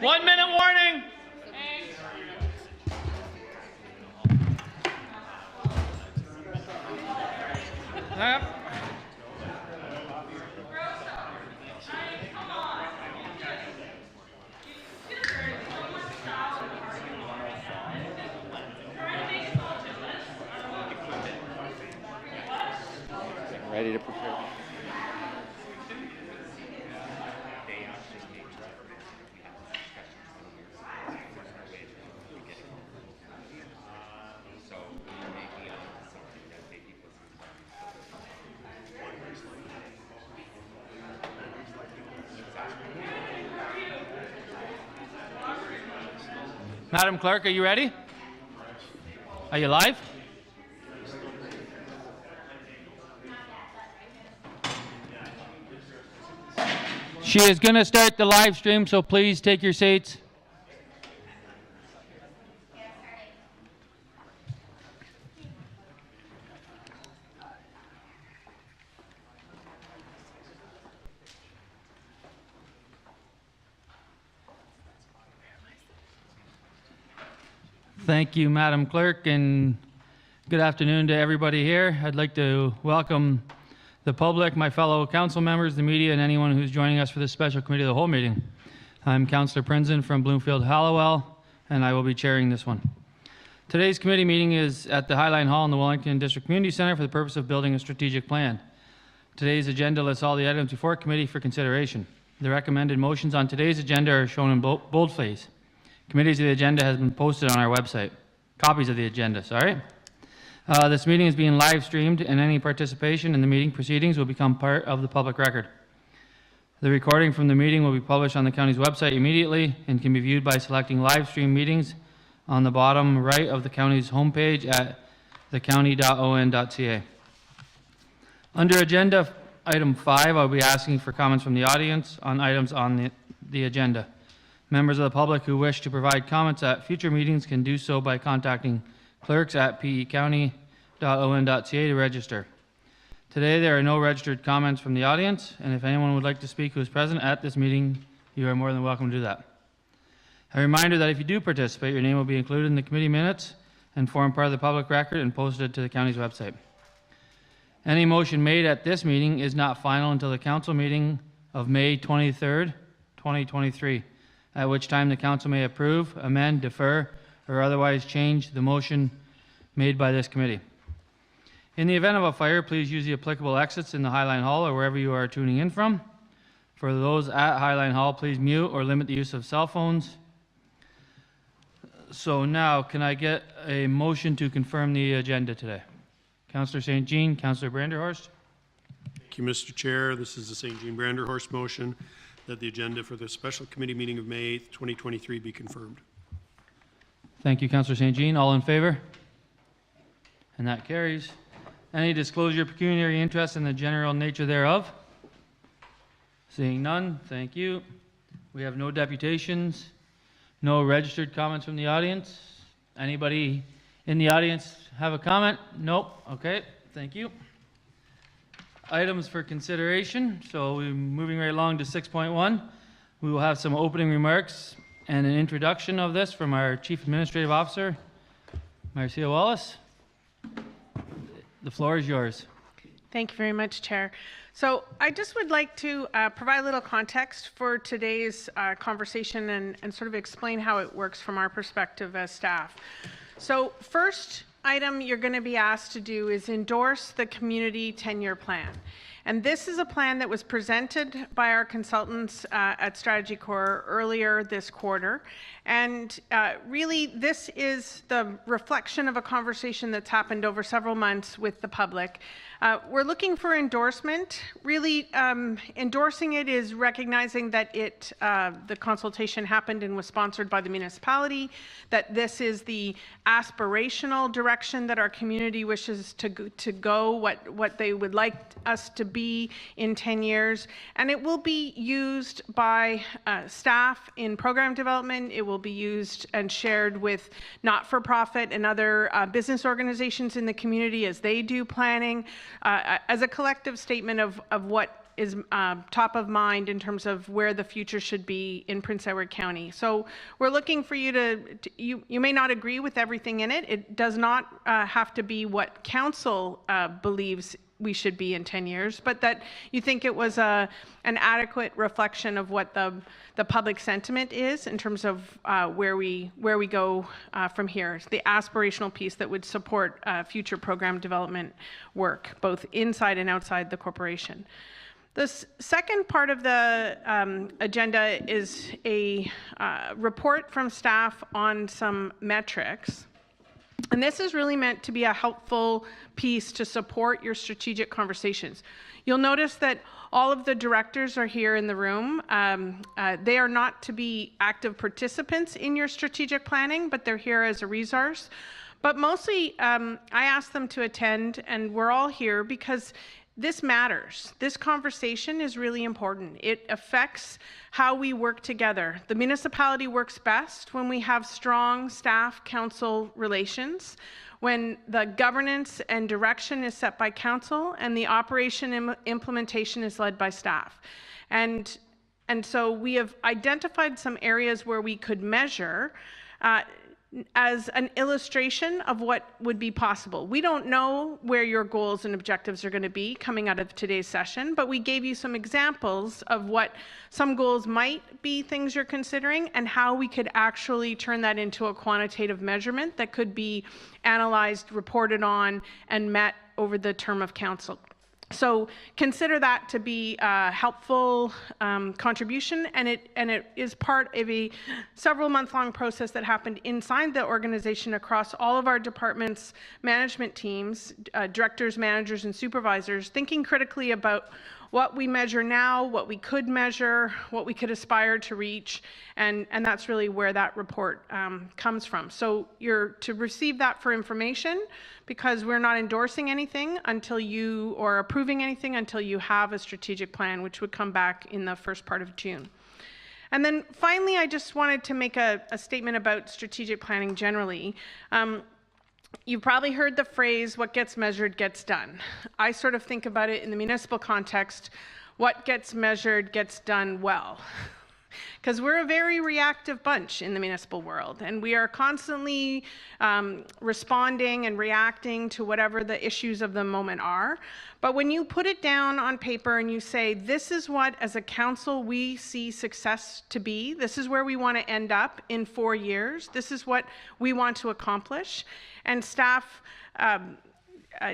1 minute warning. Yep. Ready to prepare. Madam Clerk, are you ready? Are you live? She is going to start the live stream, so please take your seats. Thank you, Madam Clerk, and good afternoon to everybody here. I'd like to welcome the public, my fellow council members, the media, and anyone who's joining us for this special committee of the whole meeting. I'm Councillor Prinzen from Bloomfield Hallowell, and I will be chairing this one. Today's committee meeting is at the Highline Hall in the Wellington District Community Centre for the purpose of building a strategic plan. Today's agenda lists all the items before committee for consideration. The recommended motions on today's agenda are shown in boldface. Committees of the agenda has been posted on our website. Copies of the agenda, sorry. This meeting is being live streamed, and any participation in the meeting proceedings will become part of the public record. The recording from the meeting will be published on the county's website immediately and can be viewed by selecting live stream meetings on the bottom right of the county's homepage at thecounty.on.ca. Under agenda item 5, I'll be asking for comments from the audience on items on the agenda. Members of the public who wish to provide comments at future meetings can do so by contacting clerks at pecounty.on.ca to register. Today there are no registered comments from the audience, and if anyone would like to speak who is present at this meeting, you are more than welcome to do that. A reminder that if you do participate, your name will be included in the committee minutes and form part of the public record and posted to the county's website. Any motion made at this meeting is not final until the council meeting of May 23rd, 2023. At which time the council may approve, amend, defer, or otherwise change the motion made by this committee. In the event of a fire, please use the applicable exits in the Highline Hall or wherever you are tuning in from. For those at Highline Hall, please mute or limit the use of cell phones. So now, can I get a motion to confirm the agenda today? Councillor St. Jean, Councillor Branderhorst. Thank you, Mr. Chair. This is the St. Jean Branderhorst motion that the agenda for the special committee meeting of May 8th, 2023 be confirmed. Thank you, Councillor St. Jean. All in favor? And that carries. Any disclosure of pecuniary interest in the general nature thereof? Seeing none, thank you. We have no deputations, no registered comments from the audience. Anybody in the audience have a comment? Nope. Okay, thank you. Items for consideration. So we're moving right along to 6.1. We will have some opening remarks and an introduction of this from our Chief Administrative Officer, Marcia Wallace. The floor is yours. Thank you very much, Chair. So I just would like to provide a little context for today's conversation and sort of explain how it works from our perspective as staff. So first item you're going to be asked to do is endorse the community 10-year plan. And this is a plan that was presented by our consultants at StrategyCorp earlier this quarter. And really, this is the reflection of a conversation that's happened over several months with the public. We're looking for endorsement. Really, endorsing it is recognizing that the consultation happened and was sponsored by the municipality, that this is the aspirational direction that our community wishes to go, what they would like us to be in 10 years. And it will be used by staff in program development. It will be used and shared with not-for-profit and other business organizations in the community as they do planning, as a collective statement of what is top of mind in terms of where the future should be in Prince Edward County. So we're looking for you you may not agree with everything in it. It does not have to be what council believes we should be in 10 years, but that you think it was an adequate reflection of what the public sentiment is in terms of where we go from here. It's the aspirational piece that would support future program development work, both inside and outside the corporation. The second part of the agenda is a report from staff on some metrics. And this is really meant to be a helpful piece to support your strategic conversations. You'll notice that all of the directors are here in the room. They are not to be active participants in your strategic planning, but they're here as a resource. But mostly, I asked them to attend, and we're all here because this matters. This conversation is really important. It affects how we work together. The municipality works best when we have strong staff-council relations, when the governance and direction is set by council and the operation and implementation is led by staff. And so we have identified some areas where we could measure as an illustration of what would be possible. We don't know where your goals and objectives are going to be coming out of today's session, but we gave you some examples of what some goals might be, things you're considering, and how we could actually turn that into a quantitative measurement that could be analyzed, reported on, and met over the term of council. So consider that to be a helpful contribution, and it is part of a several month-long process that happened inside the organization across all of our departments, management teams, directors, managers, and supervisors, thinking critically about what we measure now, what we could measure, what we could aspire to reach, and that's really where that report comes from. So you're to receive that for information, because we're not endorsing anything until you, or approving anything until you have a strategic plan, which would come back in the first part of June. And then finally, I just wanted to make a statement about strategic planning generally. You've probably heard the phrase, what gets measured gets done. I sort of think about it in the municipal context, what gets measured gets done well. Because we're a very reactive bunch in the municipal world, and we are constantly responding and reacting to whatever the issues of the moment are. But when you put it down on paper and you say, this is what, as a council, we see success to be, this is where we want to end up in 4 years, this is what we want to accomplish, and staff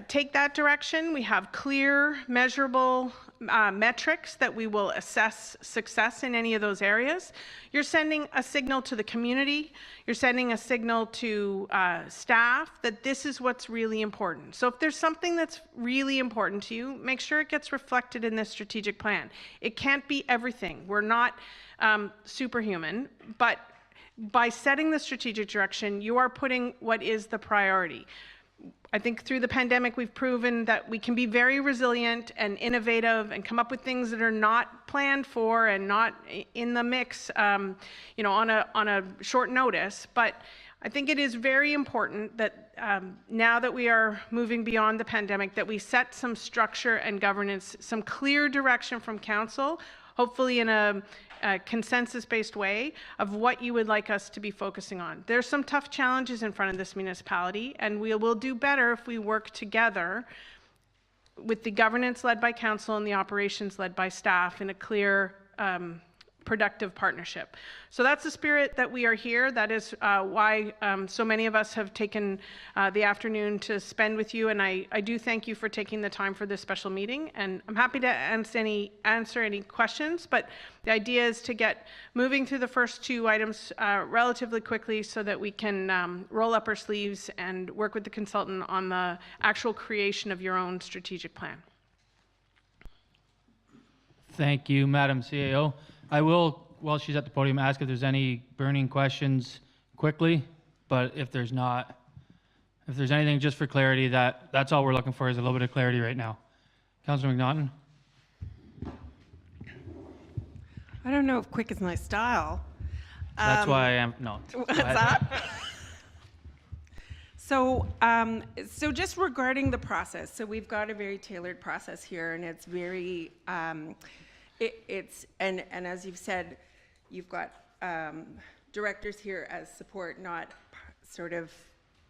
take that direction. We have clear, measurable metrics that we will assess success in any of those areas. You're sending a signal to the community. You're sending a signal to staff that this is what's really important. So if there's something that's really important to you, make sure it gets reflected in this strategic plan. It can't be everything. We're not superhuman, but by setting the strategic direction, you are putting what is the priority. I think through the pandemic, we've proven that we can be very resilient and innovative and come up with things that are not planned for and not in the mix, on a short notice. But I think it is very important that now that we are moving beyond the pandemic, that we set some structure and governance, some clear direction from council, hopefully in a consensus-based way of what you would like us to be focusing on. There's some tough challenges in front of this municipality, and we will do better if we work together with the governance led by council and the operations led by staff in a clear, productive partnership. So that's the spirit that we are here. That is why so many of us have taken the afternoon to spend with you, and I do thank you for taking the time for this special meeting, and I'm happy to answer any questions, but the idea is to get moving through the first two items relatively quickly so that we can roll up our sleeves and work with the consultant on the actual creation of your own strategic plan. Thank you, Madam CAO. I will, while she's at the podium, ask if there's any burning questions quickly, but if there's not, if there's anything just for clarity, that's all we're looking for, is a little bit of clarity right now. Councillor McNaughton? I don't know if quick is my style. That's why I am, no. What's that? So just regarding the process, so we've got a very tailored process here, and it's very, and as you've said, you've got directors here as support, not sort of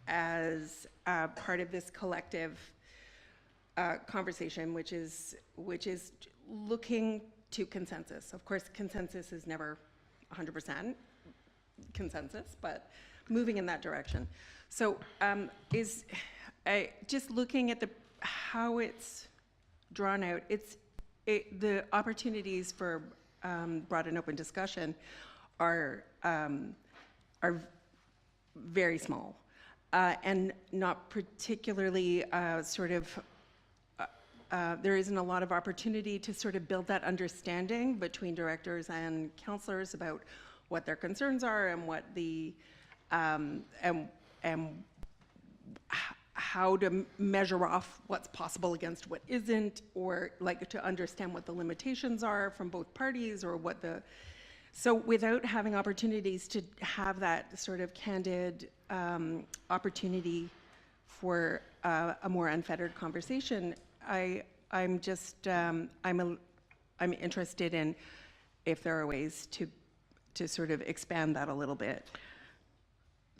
as part of this collective conversation, which is looking to consensus. Of course, consensus is never 100% consensus, but moving in that direction. So just looking at how it's drawn out, the opportunities for broad and open discussion are very small and not particularly there isn't a lot of opportunity to sort of build that understanding between directors and councillors about what their concerns are and what the and how to measure off what's possible against what isn't, or like to understand what the limitations are from both parties, or what so without having opportunities to have that sort of candid opportunity for a more unfettered conversation, I'm interested in if there are ways to sort of expand that a little bit.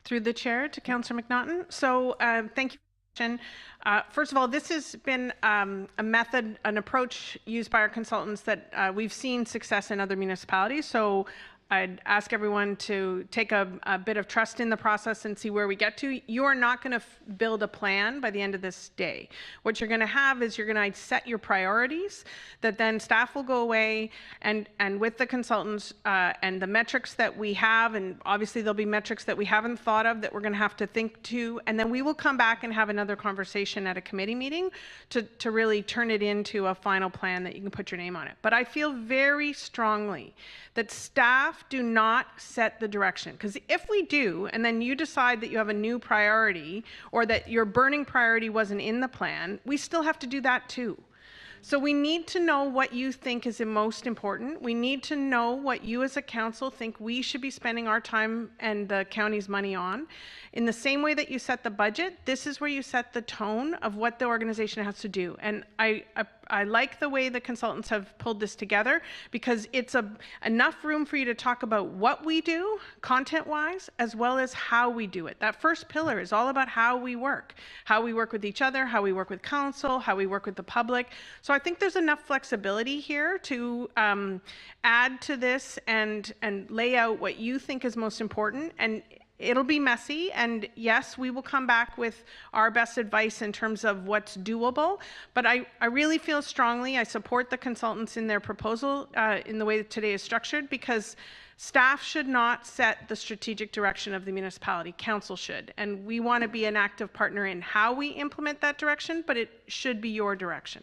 Through the chair to Councillor McNaughton. So thank you. First of all, this has been a method, an approach used by our consultants that we've seen success in other municipalities. So I'd ask everyone to take a bit of trust in the process and see where we get to. You are not going to build a plan by the end of this day. What you're going to have is you're going to set your priorities that then staff will go away and with the consultants and the metrics that we have, and obviously there'll be metrics that we haven't thought of that we're going to have to think to, and then we will come back and have another conversation at a committee meeting to really turn it into a final plan that you can put your name on it. But I feel very strongly that staff do not set the direction, because if we do, and then you decide that you have a new priority or that your burning priority wasn't in the plan, we still have to do that too. So we need to know what you think is the most important. We need to know what you as a council think we should be spending our time and the county's money on. In the same way that you set the budget, this is where you set the tone of what the organization has to do. And I like the way the consultants have pulled this together, because it's enough room for you to talk about what we do content-wise, as well as how we do it. That first pillar is all about how we work with each other, how we work with council, how we work with the public. So I think there's enough flexibility here to add to this and lay out what you think is most important. And it'll be messy, and yes, we will come back with our best advice in terms of what's doable, but I really feel strongly, I support the consultants in their proposal in the way that today is structured, because staff should not set the strategic direction of the municipality, council should, and we want to be an active partner in how we implement that direction, but it should be your direction.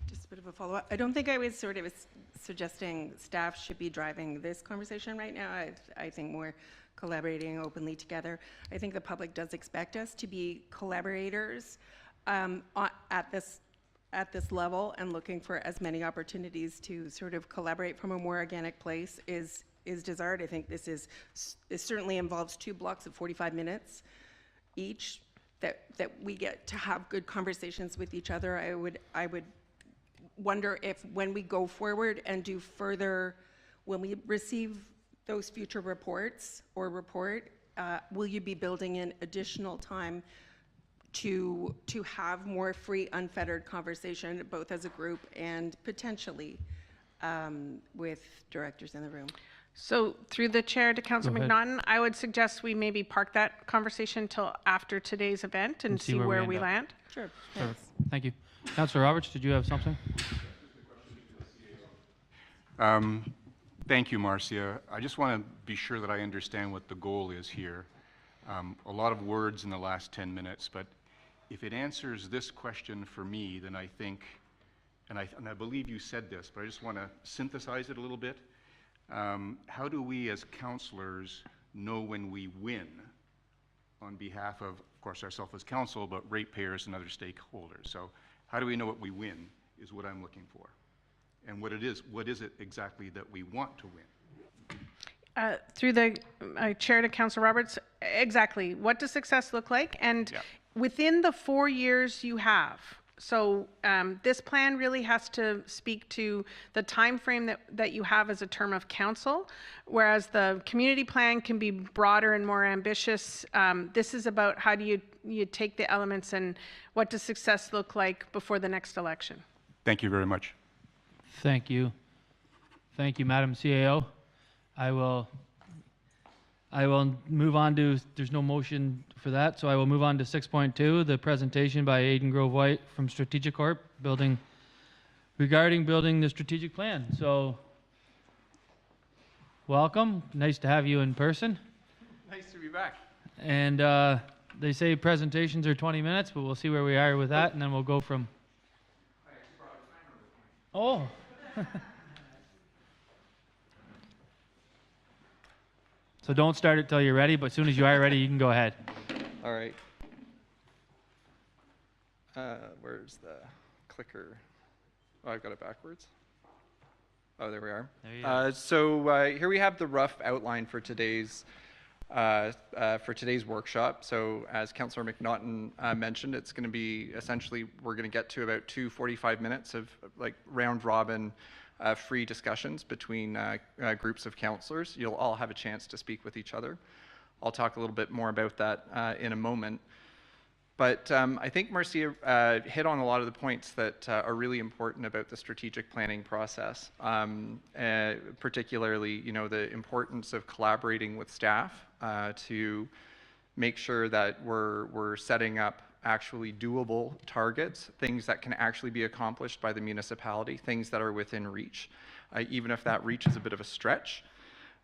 Just a bit of a follow-up. I don't think I was sort of suggesting staff should be driving this conversation right now. I think more collaborating openly together. I think the public does expect us to be collaborators at this level, and looking for as many opportunities to sort of collaborate from a more organic place is desired. I think this certainly involves 2 blocks of 45 minutes each that we get to have good conversations with each other. I would wonder if when we go forward and do further, when we receive those future reports or report, will you be building in additional time to have more free, unfettered conversation, both as a group and potentially with directors in the room? So through the chair to Councillor McNaughton, I would suggest we maybe park that conversation till after today's event and see where we land. Sure. Thank you. Councillor Roberts, did you have something? Thank you, Marcia. I just want to be sure that I understand what the goal is here. A lot of words in the last 10 minutes, but if it answers this question for me, then I think, and I believe you said this, but I just want to synthesize it a little bit. How do we as councillors know when we win on behalf of course, ourselves as council, but ratepayers and other stakeholders? So how do we know what we win is what I'm looking for. And what is it exactly that we want to win? Through the chair to Councillor Roberts, exactly. What does success look like? And within the 4 years you have, so this plan really has to speak to the time frame that you have as a term of council, whereas the community plan can be broader and more ambitious. This is about how do you take the elements and what does success look like before the next election? Thank you very much. Thank you. Thank you, Madam CAO. I will move on to, there's no motion for that, so I will move on to 6.2, the presentation by Aidan Grove White from StrategyCorp, regarding building the strategic plan. So, welcome. Nice to have you in person. Nice to be back. And they say presentations are 20 minutes, but we'll see where we are with that, and then we'll go from... Oh. So don't start it till you're ready, but as soon as you are ready, you can go ahead. All right. Where's the clicker? Oh, I've got it backwards. Oh, there we are. There you go. So here we have the rough outline for today's workshop. So as Councillor McNaughton mentioned, it's going to be essentially, we're going to get to about 45 minutes of like round robin free discussions between groups of councillors. You'll all have a chance to speak with each other. I'll talk a little bit more about that in a moment. But I think Marcia hit on a lot of the points that are really important about the strategic planning process, particularly, you know, the importance of collaborating with staff to make sure that we're setting up actually doable targets, things that can actually be accomplished by the municipality, things that are within reach, even if that reach is a bit of a stretch.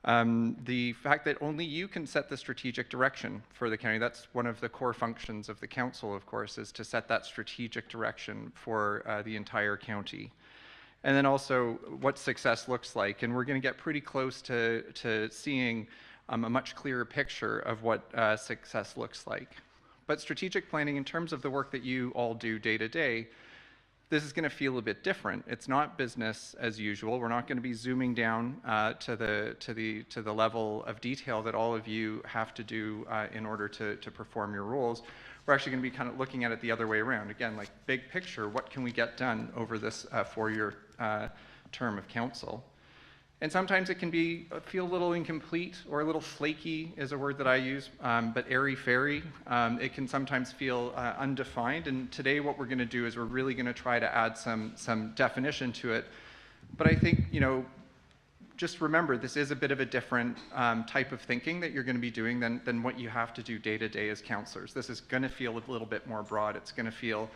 The fact that only you can set the strategic direction for the county, that's one of the core functions of the council, of course, is to set that strategic direction for the entire county. And then also what success looks like. And we're going to get pretty close to seeing a much clearer picture of what success looks like. But strategic planning, in terms of the work that you all do day to day, this is going to feel a bit different. It's not business as usual. We're not going to be zooming down to the level of detail that all of you have to do in order to perform your roles. We're actually going to be kind of looking at it the other way around. Again, like big picture, what can we get done over this 4-year term of council? And sometimes it can feel a little incomplete or a little flaky is a word that I use, but airy-fairy. It can sometimes feel undefined. And today what we're going to do is we're really going to try to add some definition to it. But I think, you know, just remember this is a bit of a different type of thinking that you're going to be doing than what you have to do day to day as councillors. This is going to feel a little bit more broad. It's going to feel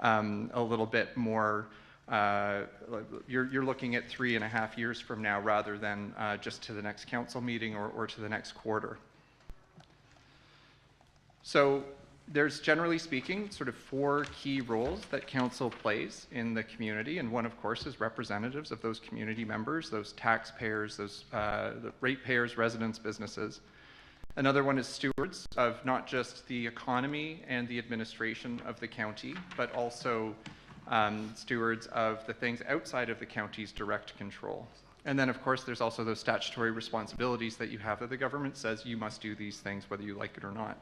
a little bit more you're looking at 3.5 years from now rather than just to the next council meeting or to the next quarter. So there's, generally speaking, sort of 4 key roles that council plays in the community, and one, of course, is representatives of those community members, those taxpayers, those the ratepayers, residents, businesses. Another one is stewards of not just the economy and the administration of the county, but also stewards of the things outside of the county's direct control. And then, of course, there's also those statutory responsibilities that you have that the government says you must do these things whether you like it or not.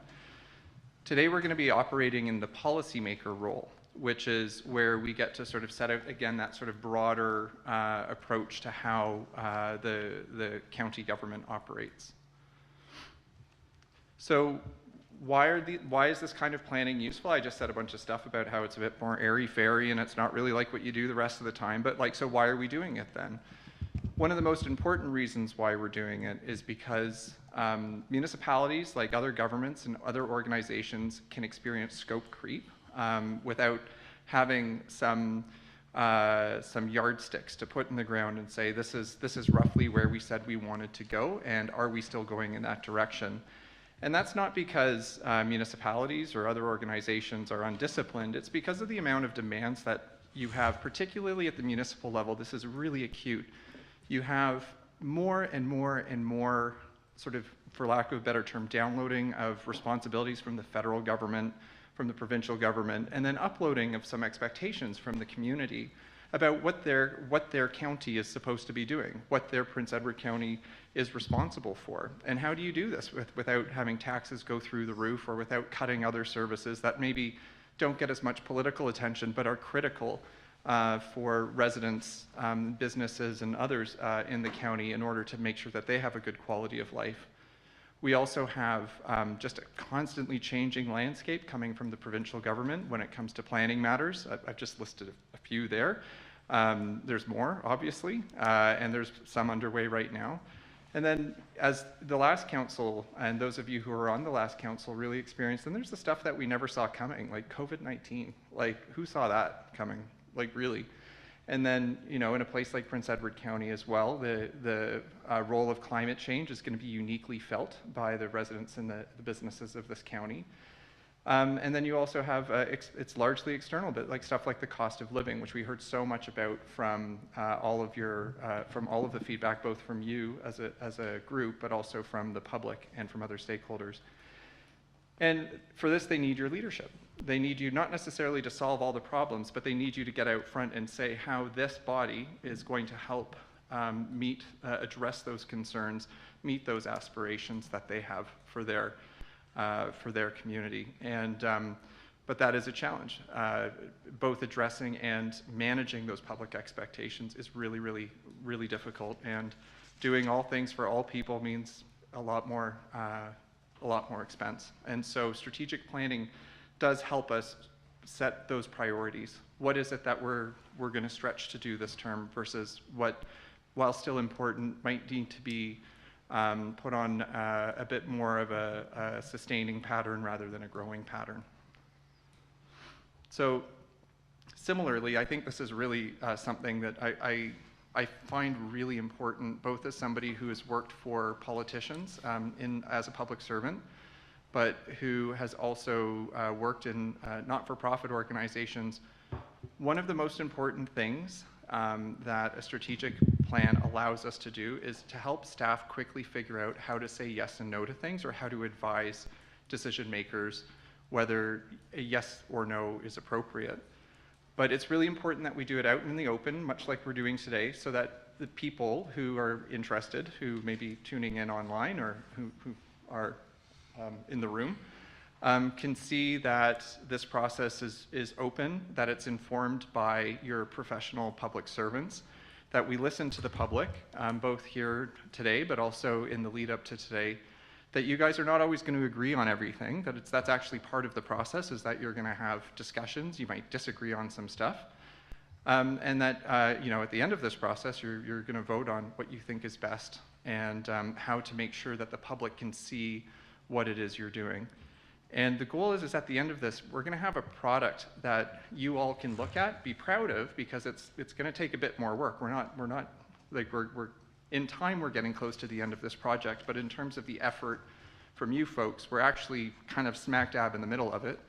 Today we're going to be operating in the policymaker role, which is where we get to sort of set out, again, that sort of broader approach to how the county government operates. So why is this kind of planning useful? I just said a bunch of stuff about how it's a bit more airy-fairy and it's not really like what you do the rest of the time, but like, so why are we doing it then? One of the most important reasons why we're doing it is because municipalities, like other governments and other organizations, can experience scope creep without having some yardsticks to put in the ground and say, this is roughly where we said we wanted to go, and are we still going in that direction? And that's not because municipalities or other organizations are undisciplined. It's because of the amount of demands that you have, particularly at the municipal level. This is really acute. You have more and more and more sort of, for lack of a better term, downloading of responsibilities from the federal government, from the provincial government, and then uploading of some expectations from the community. about what their county is supposed to be doing, what their Prince Edward County is responsible for. And how do you do this without having taxes go through the roof, or without cutting other services that maybe don't get as much political attention but are critical for residents, businesses, and others in the county in order to make sure that they have a good quality of life. We also have just a constantly changing landscape coming from the provincial government when it comes to planning matters. I've just listed a few there. There's more, obviously, and there's some underway right now. And then as the last council, and those of you who are on the last council really experienced, and there's the stuff that we never saw coming, like COVID-19. Like, who saw that coming? Like, really? And then, you know, in a place like Prince Edward County as well, the role of climate change is going to be uniquely felt by the residents and the businesses of this county. And then you also have, it's largely external, but like stuff like the cost of living, which we heard so much about from all of the feedback, both from you as a group, but also from the public and from other stakeholders. And for this, they need your leadership. They need you not necessarily to solve all the problems, but they need you to get out front and say how this body is going to help address those concerns, meet those aspirations that they have for their community. And but that is a challenge. Both addressing and managing those public expectations is really, really, really difficult. And doing all things for all people means a lot more expense. And so strategic planning does help us set those priorities. What is it that we're going to stretch to do this term versus what, while still important, might need to be put on a bit more of a sustaining pattern rather than a growing pattern. So similarly, I think this is really something that I find really important, both as somebody who has worked for politicians as a public servant, but who has also worked in not-for-profit organizations. One of the most important things that a strategic plan allows us to do is to help staff quickly figure out how to say yes and no to things, or how to advise decision makers whether a yes or no is appropriate. But it's really important that we do it out in the open, much like we're doing today, so that the people who are interested, who may be tuning in online or who are in the room, can see that this process is open, that it's informed by your professional public servants, that we listen to the public, both here today, but also in the lead up to today, that you guys are not always going to agree on everything, that that's actually part of the process, is that you're going to have discussions, you might disagree on some stuff, and that you know, at the end of this process, you're going to vote on what you think is best, and how to make sure that the public can see what it is you're doing. And the goal is at the end of this, we're going to have a product that you all can look at, be proud of, because it's going to take a bit more work. We're not like we're in time, we're getting close to the end of this project, but in terms of the effort from you folks, we're actually kind of smack dab in the middle of it.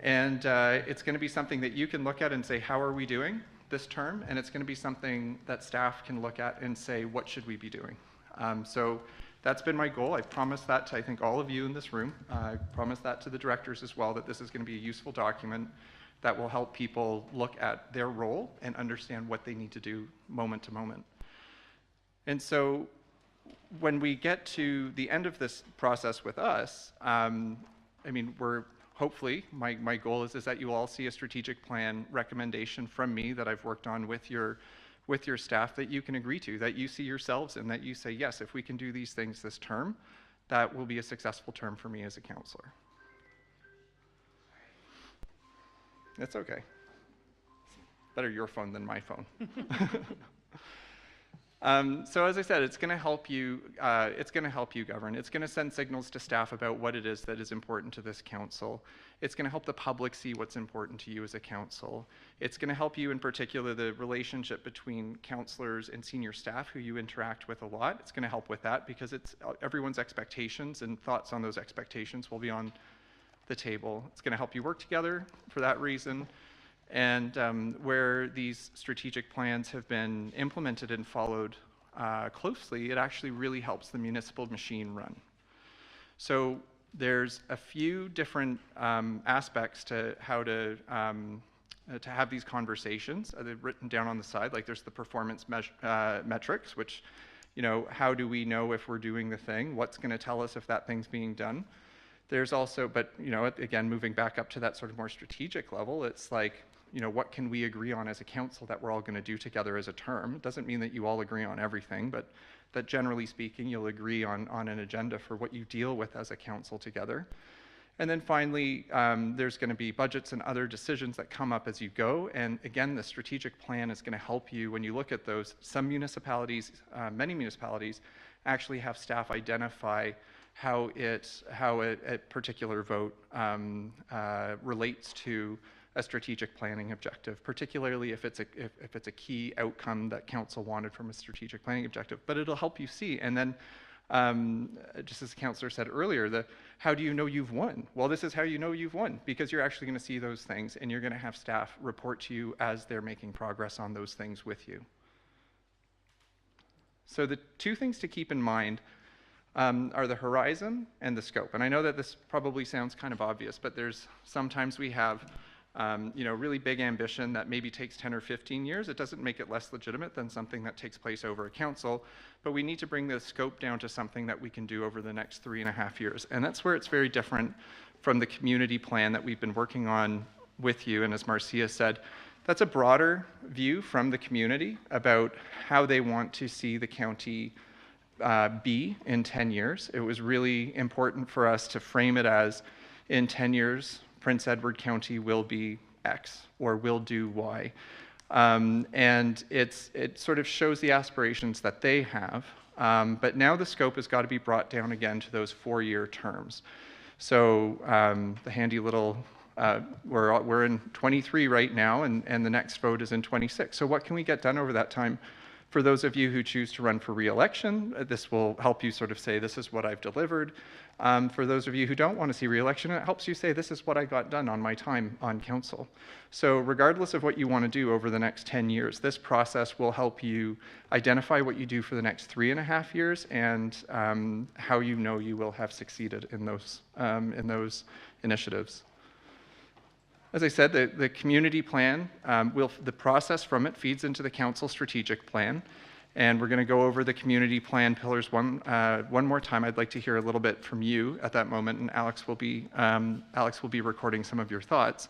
And it's going to be something that you can look at and say, how are we doing this term? And it's going to be something that staff can look at and say, what should we be doing? So that's been my goal. I've promised that to, I think, all of you in this room. I promised that to the directors as well, that this is going to be a useful document that will help people look at their role and understand what they need to do moment to moment. And so when we get to the end of this process with us, I mean, we're hopefully, my goal is that you all see a strategic plan recommendation from me that I've worked on with your staff that you can agree to, that you see yourselves in, that you say, yes, if we can do these things this term, that will be a successful term for me as a counselor. It's okay. Better your phone than my phone. So as I said, it's going to help you. It's going to help you govern. It's going to send signals to staff about what it is that is important to this council. It's going to help the public see what's important to you as a council. It's going to help you, in particular, the relationship between councillors and senior staff who you interact with a lot. It's going to help with that because it's everyone's expectations and thoughts on those expectations will be on the table. It's going to help you work together for that reason. And where these strategic plans have been implemented and followed closely, it actually really helps the municipal machine run. So there's a few different aspects to how to to have these conversations. They're written down on the side, like there's the performance metrics, which, you know, how do we know if we're doing the thing? What's going to tell us if that thing's being done? There's also, but, you know, again, moving back up to that sort of more strategic level, it's like, you know, what can we agree on as a council that we're all going to do together as a term? It doesn't mean that you all agree on everything, but that generally speaking, you'll agree on an agenda for what you deal with as a council together. And then finally, there's going to be budgets and other decisions that come up as you go. And again, the strategic plan is going to help you when you look at those. Some municipalities, many municipalities, actually have staff identify how a particular vote relates to a strategic planning objective, particularly if it's a key outcome that council wanted from a strategic planning objective. But it'll help you see. And then, just as the councillor said earlier, how do you know you've won? Well, this is how you know you've won, because you're actually going to see those things, and you're going to have staff report to you as they're making progress on those things with you. So the two things to keep in mind are the horizon and the scope. And I know that this probably sounds kind of obvious, but sometimes we have you know, really big ambition that maybe takes 10 or 15 years. It doesn't make it less legitimate than something that takes place over a council, but we need to bring the scope down to something that we can do over the next 3.5 years. And that's where it's very different from the community plan that we've been working on with you. And as Marcia said, that's a broader view from the community about how they want to see the county be in 10 years. It was really important for us to frame it as, in 10 years, Prince Edward County will be X or will do Y. And it sort of shows the aspirations that they have. But now the scope has got to be brought down again to those 4-year terms. So the handy little, we're in 23 right now, and the next vote is in 26. So what can we get done over that time? For those of you who choose to run for re-election, this will help you sort of say, this is what I've delivered. For those of you who don't want to see re-election, it helps you say, this is what I got done on my time on council. So regardless of what you want to do over the next 10 years, this process will help you identify what you do for the next 3.5 years and how you know you will have succeeded in those initiatives. As I said, the community plan, the process from it feeds into the council strategic plan. And we're going to go over the community plan pillars one more time. I'd like to hear a little bit from you at that moment, and Alex will be recording some of your thoughts.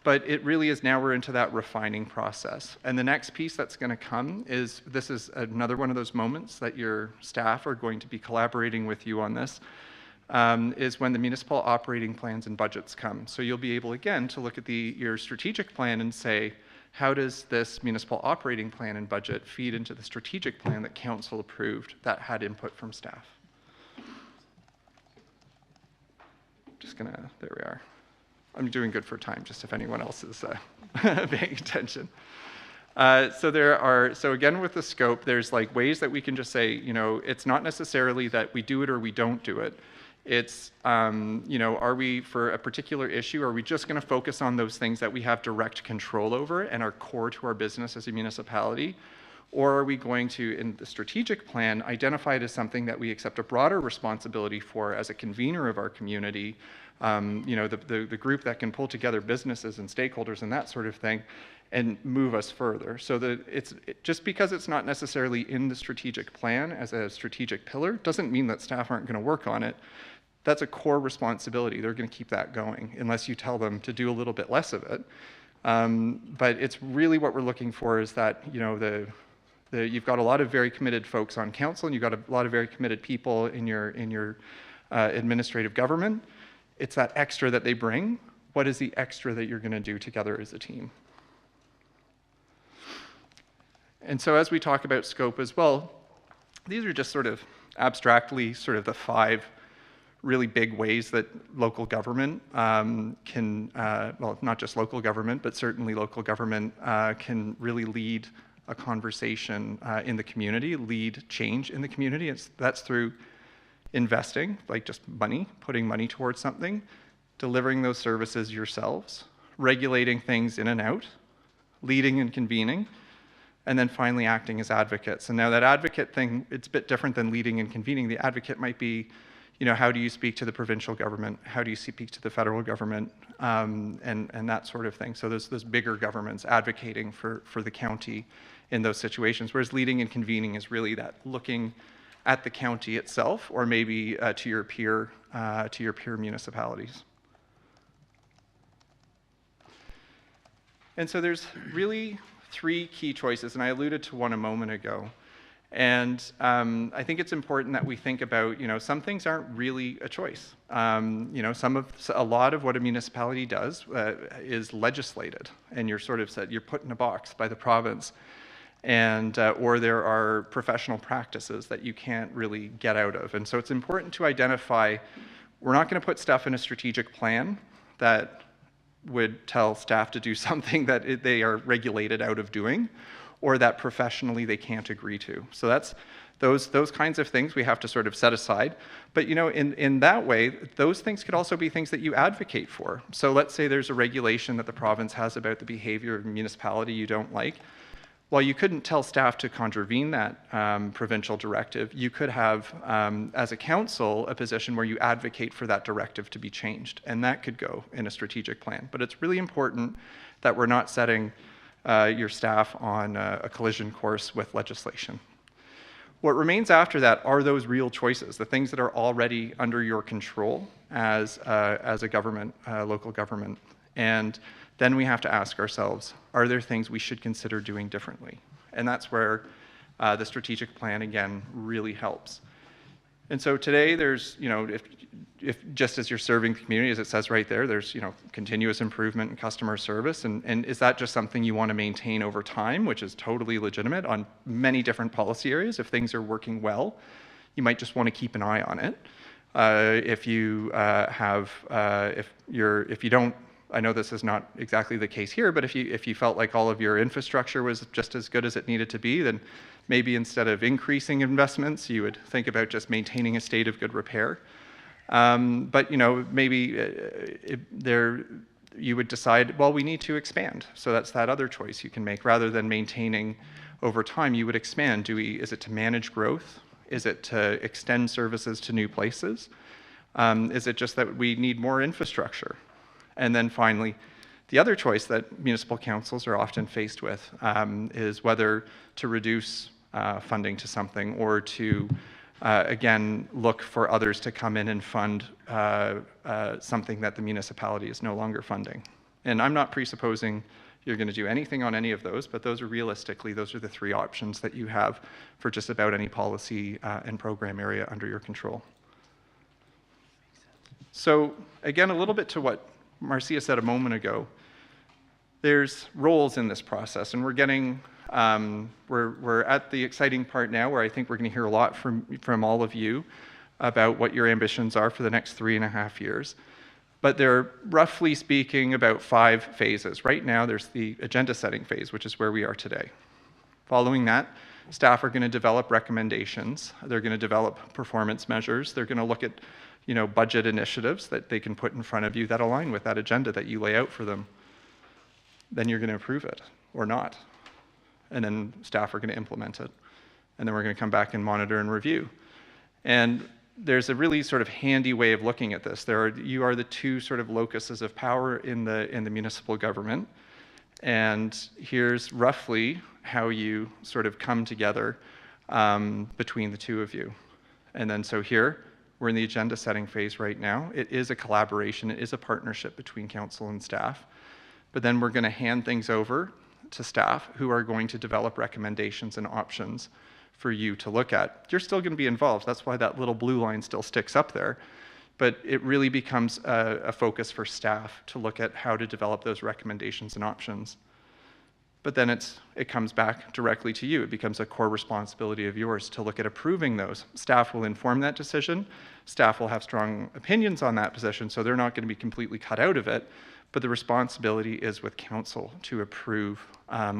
But it really is now we're into that refining process. And the next piece that's going to come is, this is another one of those moments that your staff are going to be collaborating with you on this, is when the municipal operating plans and budgets come. So you'll be able, again, to look at your strategic plan and say, how does this municipal operating plan and budget feed into the strategic plan that council approved that had input from staff? There we are. I'm doing good for time, just if anyone else is paying attention. So again, with the scope, there's like ways that we can just say, you know, it's not necessarily that we do it or we don't do it. It's, you know, are we, for a particular issue, are we just going to focus on those things that we have direct control over and are core to our business as a municipality? Or are we going to, in the strategic plan, identify it as something that we accept a broader responsibility for as a convener of our community, you know, the group that can pull together businesses and stakeholders and that sort of thing, and move us further. So just because it's not necessarily in the strategic plan as a strategic pillar doesn't mean that staff aren't going to work on it. That's a core responsibility. They're going to keep that going unless you tell them to do a little bit less of it. But it's really what we're looking for is that, you know, you've got a lot of very committed folks on council, and you've got a lot of very committed people in your administrative government. It's that extra that they bring. What is the extra that you're going to do together as a team? And so as we talk about scope as well, these are just sort of abstractly sort of the 5 really big ways that local government can, well, not just local government, but certainly local government can really lead a conversation in the community, lead change in the community. That's through investing, like just money, putting money towards something, delivering those services yourselves, regulating things in and out, leading and convening, and then finally acting as advocates. And now that advocate thing, it's a bit different than leading and convening. The advocate might be, how do you speak to the provincial government? How do you speak to the federal government? And that sort of thing. So those bigger governments advocating for the county in those situations, whereas leading and convening is really that looking at the county itself, or maybe to your peer municipalities. And so there's really 3 key choices, and I alluded to one a moment ago. And I think it's important that we think about, some things aren't really a choice. A lot of what a municipality does is legislated, and you're sort of said, you're put in a box by the province. And, or there are professional practices that you can't really get out of. And so it's important to identify, we're not going to put stuff in a strategic plan that would tell staff to do something that they are regulated out of doing, or that professionally they can't agree to. So that's those kinds of things we have to sort of set aside. But in that way, those things could also be things that you advocate for. So let's say there's a regulation that the province has about the behavior of a municipality you don't like. While you couldn't tell staff to contravene that provincial directive, you could have, as a council, a position where you advocate for that directive to be changed, and that could go in a strategic plan. But it's really important that we're not setting your staff on a collision course with legislation. What remains after that are those real choices, the things that are already under your control as a government, local government. And then we have to ask ourselves, are there things we should consider doing differently? And that's where the strategic plan, again, really helps. And so today there's, if just as you're serving the community, as it says right there, there's, continuous improvement in customer service. And is that just something you want to maintain over time, which is totally legitimate on many different policy areas? If things are working well, you might just want to keep an eye on it. If you don't, I know this is not exactly the case here, but if you felt like all of your infrastructure was just as good as it needed to be, then maybe instead of increasing investments, you would think about just maintaining a state of good repair. But maybe you would decide, well, we need to expand. So that's that other choice you can make. Rather than maintaining over time, you would expand. Is it to manage growth? Is it to extend services to new places? Is it just that we need more infrastructure? And then finally, the other choice that municipal councils are often faced with is whether to reduce funding to something, or to, again, look for others to come in and fund something that the municipality is no longer funding. And I'm not presupposing you're going to do anything on any of those, but those are the 3 options that you have for just about any policy and program area under your control. So again, a little bit to what Marcia said a moment ago, there's roles in this process, and we're getting, we're at the exciting part now where I think we're going to hear a lot from all of you about what your ambitions are for the next 3.5 years. But they're, roughly speaking, about 5 phases. Right now, there's the agenda setting phase, which is where we are today. Following that, staff are going to develop recommendations. They're going to develop performance measures. They're going to look at budget initiatives that they can put in front of you that align with that agenda that you lay out for them. Then you're going to approve it, or not. And then staff are going to implement it. And then we're going to come back and monitor and review. And there's a really sort of handy way of looking at this. You are the 2 sort of locuses of power in the municipal government. And here's roughly how you sort of come together between the 2 of you. And then so here, we're in the agenda setting phase right now. It is a collaboration, it is a partnership between council and staff. But then we're going to hand things over to staff who are going to develop recommendations and options for you to look at. You're still going to be involved. That's why that little blue line still sticks up there. But it really becomes a focus for staff to look at how to develop those recommendations and options. But then it comes back directly to you. It becomes a core responsibility of yours to look at approving those. Staff will inform that decision. Staff will have strong opinions on that position, so they're not going to be completely cut out of it. But the responsibility is with council to approve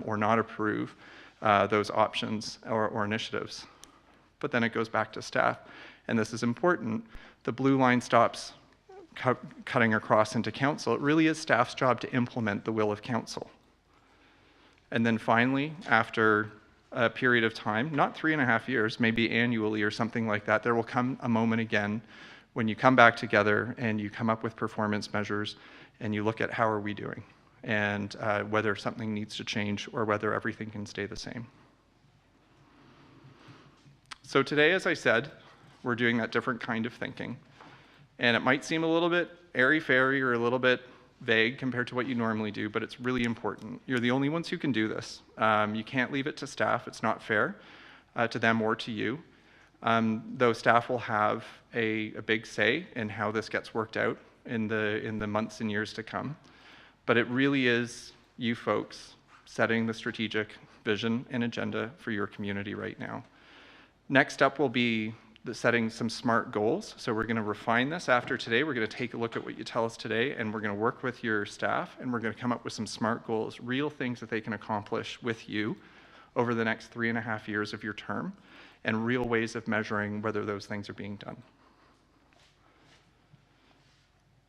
or not approve those options or initiatives. But then it goes back to staff. And this is important. The blue line stops cutting across into council. It really is staff's job to implement the will of council. And then finally, after a period of time, not 3.5 years, maybe annually or something like that, there will come a moment again when you come back together and you come up with performance measures and you look at how are we doing and whether something needs to change or whether everything can stay the same. So today, as I said, we're doing that different kind of thinking. And it might seem a little bit airy-fairy or a little bit vague compared to what you normally do, but it's really important. You're the only ones who can do this. You can't leave it to staff. It's not fair to them or to you. Though staff will have a big say in how this gets worked out in the months and years to come. But it really is you folks setting the strategic vision and agenda for your community right now. Next up will be setting some SMART goals. So we're going to refine this after today. We're going to take a look at what you tell us today, and we're going to work with your staff, and we're going to come up with some SMART goals, real things that they can accomplish with you over the next 3.5 years of your term, and real ways of measuring whether those things are being done.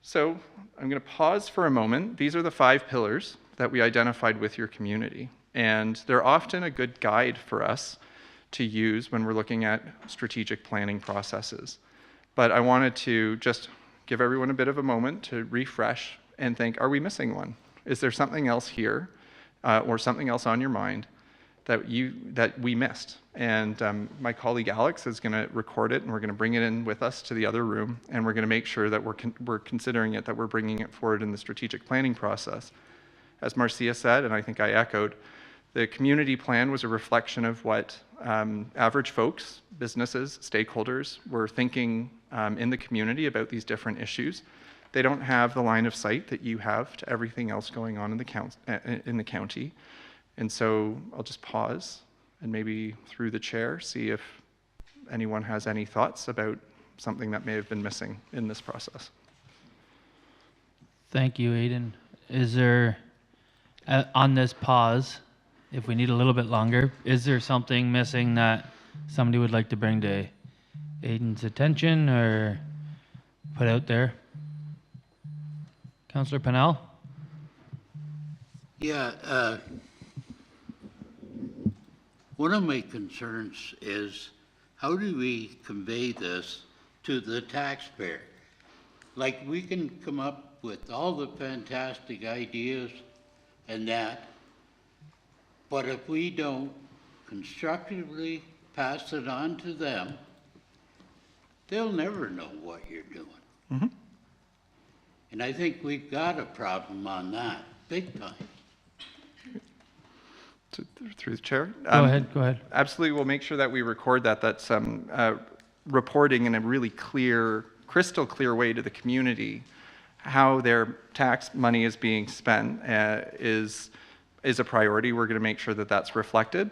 So I'm going to pause for a moment. These are the 5 pillars that we identified with your community, and they're often a good guide for us to use when we're looking at strategic planning processes. But I wanted to just give everyone a bit of a moment to refresh and think, are we missing one? Is there something else here or something else on your mind that we missed? And my colleague Alex is going to record it, and we're going to bring it in with us to the other room, and we're going to make sure that we're considering it, that we're bringing it forward in the strategic planning process. As Marcia said, and I think I echoed, the community plan was a reflection of what average folks, businesses, stakeholders were thinking in the community about these different issues. They don't have the line of sight that you have to everything else going on in the county. And so I'll just pause and maybe through the chair see if anyone has any thoughts about something that may have been missing in this process. Thank you, Aidan. Is there, on this pause, if we need a little bit longer, is there something missing that somebody would like to bring to Aidan's attention or put out there? Councillor Pennell? Yeah, one of my concerns is how do we convey this to the taxpayer? Like, we can come up with all the fantastic ideas and that, but if we don't constructively pass it on to them, they'll never know what you're doing. Mm-hmm. And I think we've got a problem on that, big time. Through the chair? Go ahead. Absolutely, we'll make sure that we record that. That's reporting in a really clear, crystal clear way to the community how their tax money is being spent is a priority. We're going to make sure that that's reflected.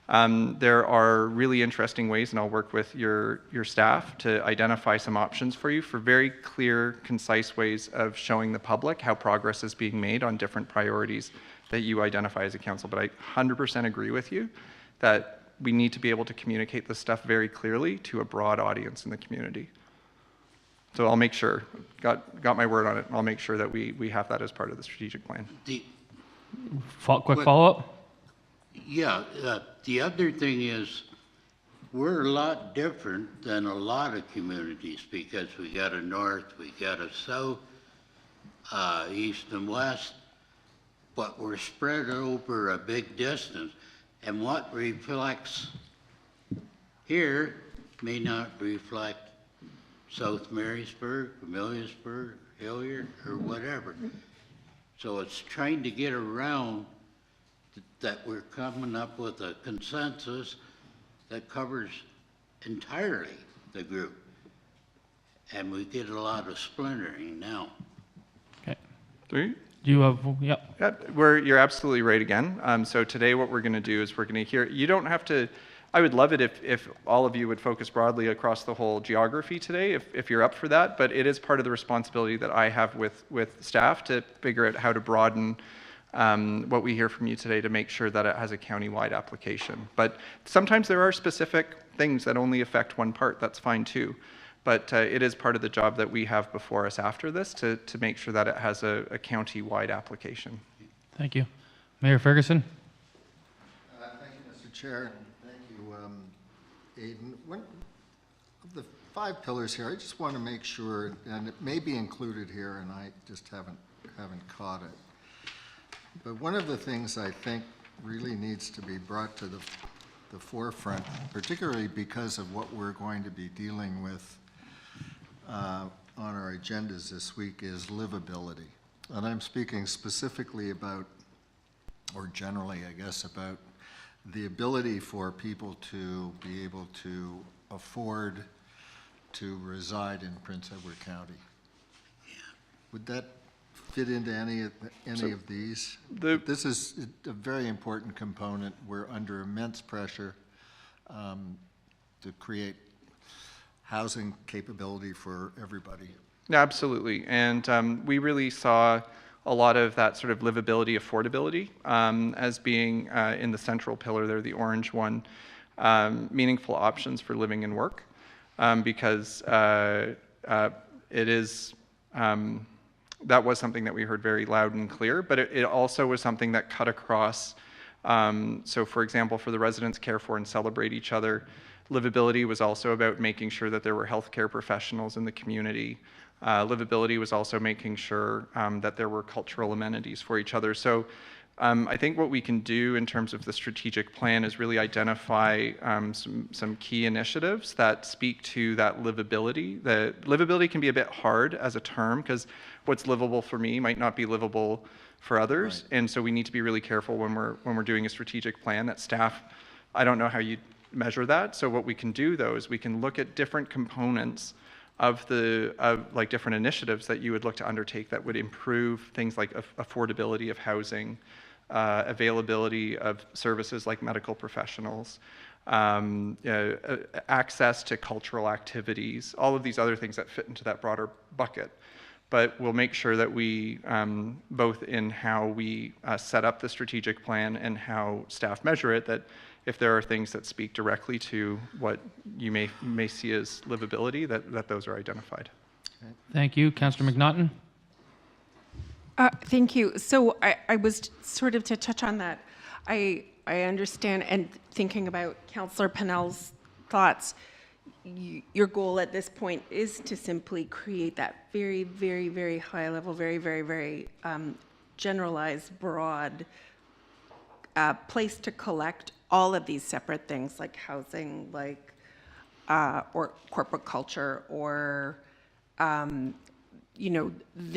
There are really interesting ways, and I'll work with your staff to identify some options for you for very clear, concise ways of showing the public how progress is being made on different priorities that you identify as a council. But I 100% agree with you that we need to be able to communicate this stuff very clearly to a broad audience in the community. So I'll make sure, got my word on it, I'll make sure that we have that as part of the strategic plan. Quick follow-up? Yeah, the other thing is we're a lot different than a lot of communities because we got a north, we got a south, east and west, but we're spread over a big distance. And what reflects here may not reflect South Marysburg, Millisburg, Hilliard, or whatever. So it's trying to get around that we're coming up with a consensus that covers entirely the group. And we get a lot of splintering now. Okay. Do you have, yep. You're absolutely right again. So today what we're going to do is we're going to hear, you don't have to, I would love it if all of you would focus broadly across the whole geography today, if you're up for that, but it is part of the responsibility that I have with staff to figure out how to broaden what we hear from you today to make sure that it has a county-wide application. But sometimes there are specific things that only affect one part, that's fine too. But it is part of the job that we have before us after this to make sure that it has a county-wide application. Thank you. Mayor Ferguson? Thank you, Mr. Chair, and thank you, Aidan. One of the 5 pillars here. I just want to make sure, and it may be included here, and I just haven't caught it. But one of the things I think really needs to be brought to the forefront, particularly because of what we're going to be dealing with on our agendas this week, is livability. And I'm speaking specifically about, or generally, I guess, about the ability for people to be able to afford to reside in Prince Edward County. Would that fit into any of these? This is a very important component. We're under immense pressure to create housing capability for everybody. Absolutely, and we really saw a lot of that sort of livability, affordability as being in the central pillar there, the orange one, meaningful options for living and work, because it is, that was something that we heard very loud and clear, but it also was something that cut across. So for example, for the residents care for and celebrate each other, livability was also about making sure that there were healthcare professionals in the community. Livability was also making sure that there were cultural amenities for each other. So I think what we can do in terms of the strategic plan is really identify some key initiatives that speak to that livability. The livability can be a bit hard as a term because what's livable for me might not be livable for others. Right. And so we need to be really careful when we're doing a strategic plan that staff, I don't know how you measure that. So what we can do though is we can look at different components of like different initiatives that you would look to undertake that would improve things like affordability of housing, availability of services like medical professionals, access to cultural activities, all of these other things that fit into that broader bucket. But we'll make sure that we, both in how we set up the strategic plan and how staff measure it, that if there are things that speak directly to what you may see as livability, that those are identified. Thank you. Councillor McNaughton? Thank you. So I was sort of to touch on that. I understand, and thinking about Councillor Pennell's thoughts, your goal at this point is to simply create that very, very, very high level, very, very, very generalized, broad place to collect all of these separate things like housing, like or corporate culture, or the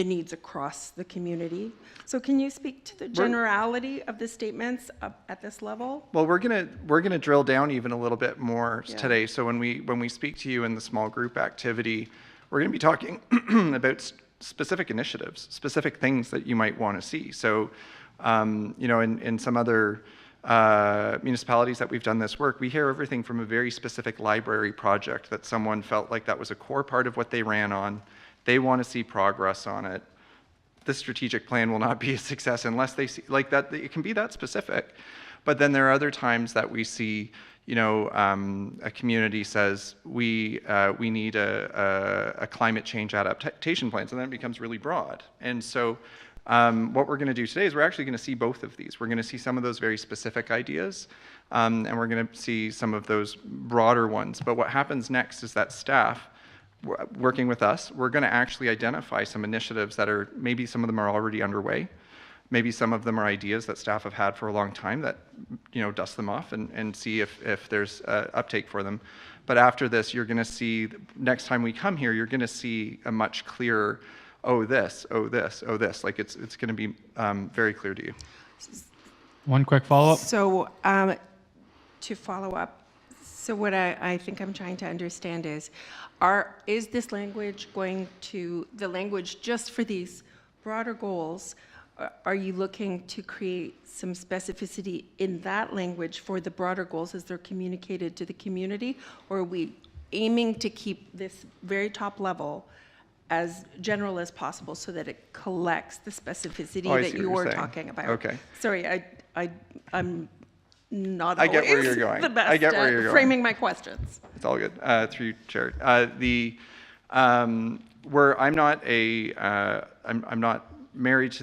needs across the community. So can you speak to the generality of the statements at this level? Well, we're gonna drill down even a little bit more today. So when we speak to you in the small group activity, we're gonna be talking about specific initiatives, specific things that you might want to see. So in some other municipalities that we've done this work, we hear everything from a very specific library project that someone felt like that was a core part of what they ran on. They want to see progress on it. The strategic plan will not be a success unless they see like that. It can be that specific. But then there are other times that we see, a community says we need a climate change adaptation plan, so then it becomes really broad. And so what we're going to do today is we're actually going to see both of these. We're going to see some of those very specific ideas, and we're going to see some of those broader ones. But what happens next is that staff, working with us, we're going to actually identify some initiatives that are, maybe some of them are already underway. Maybe some of them are ideas that staff have had for a long time that, dust them off and see if there's uptake for them. But after this, you're going to see, next time we come here, you're going to see a much clearer, oh this, oh this, oh this. Like it's going to be very clear to you. One quick follow-up. So to follow up, so what I think I'm trying to understand is this language going to, the language just for these broader goals, are you looking to create some specificity in that language for the broader goals as they're communicated to the community? Or are we aiming to keep this very top level as general as possible so that it collects the specificity that you were talking about? Okay. Sorry, I'm not I get where always you're going. the best I get where you're going. Framing my questions. It's all good. Through you, Chair. I'm not married to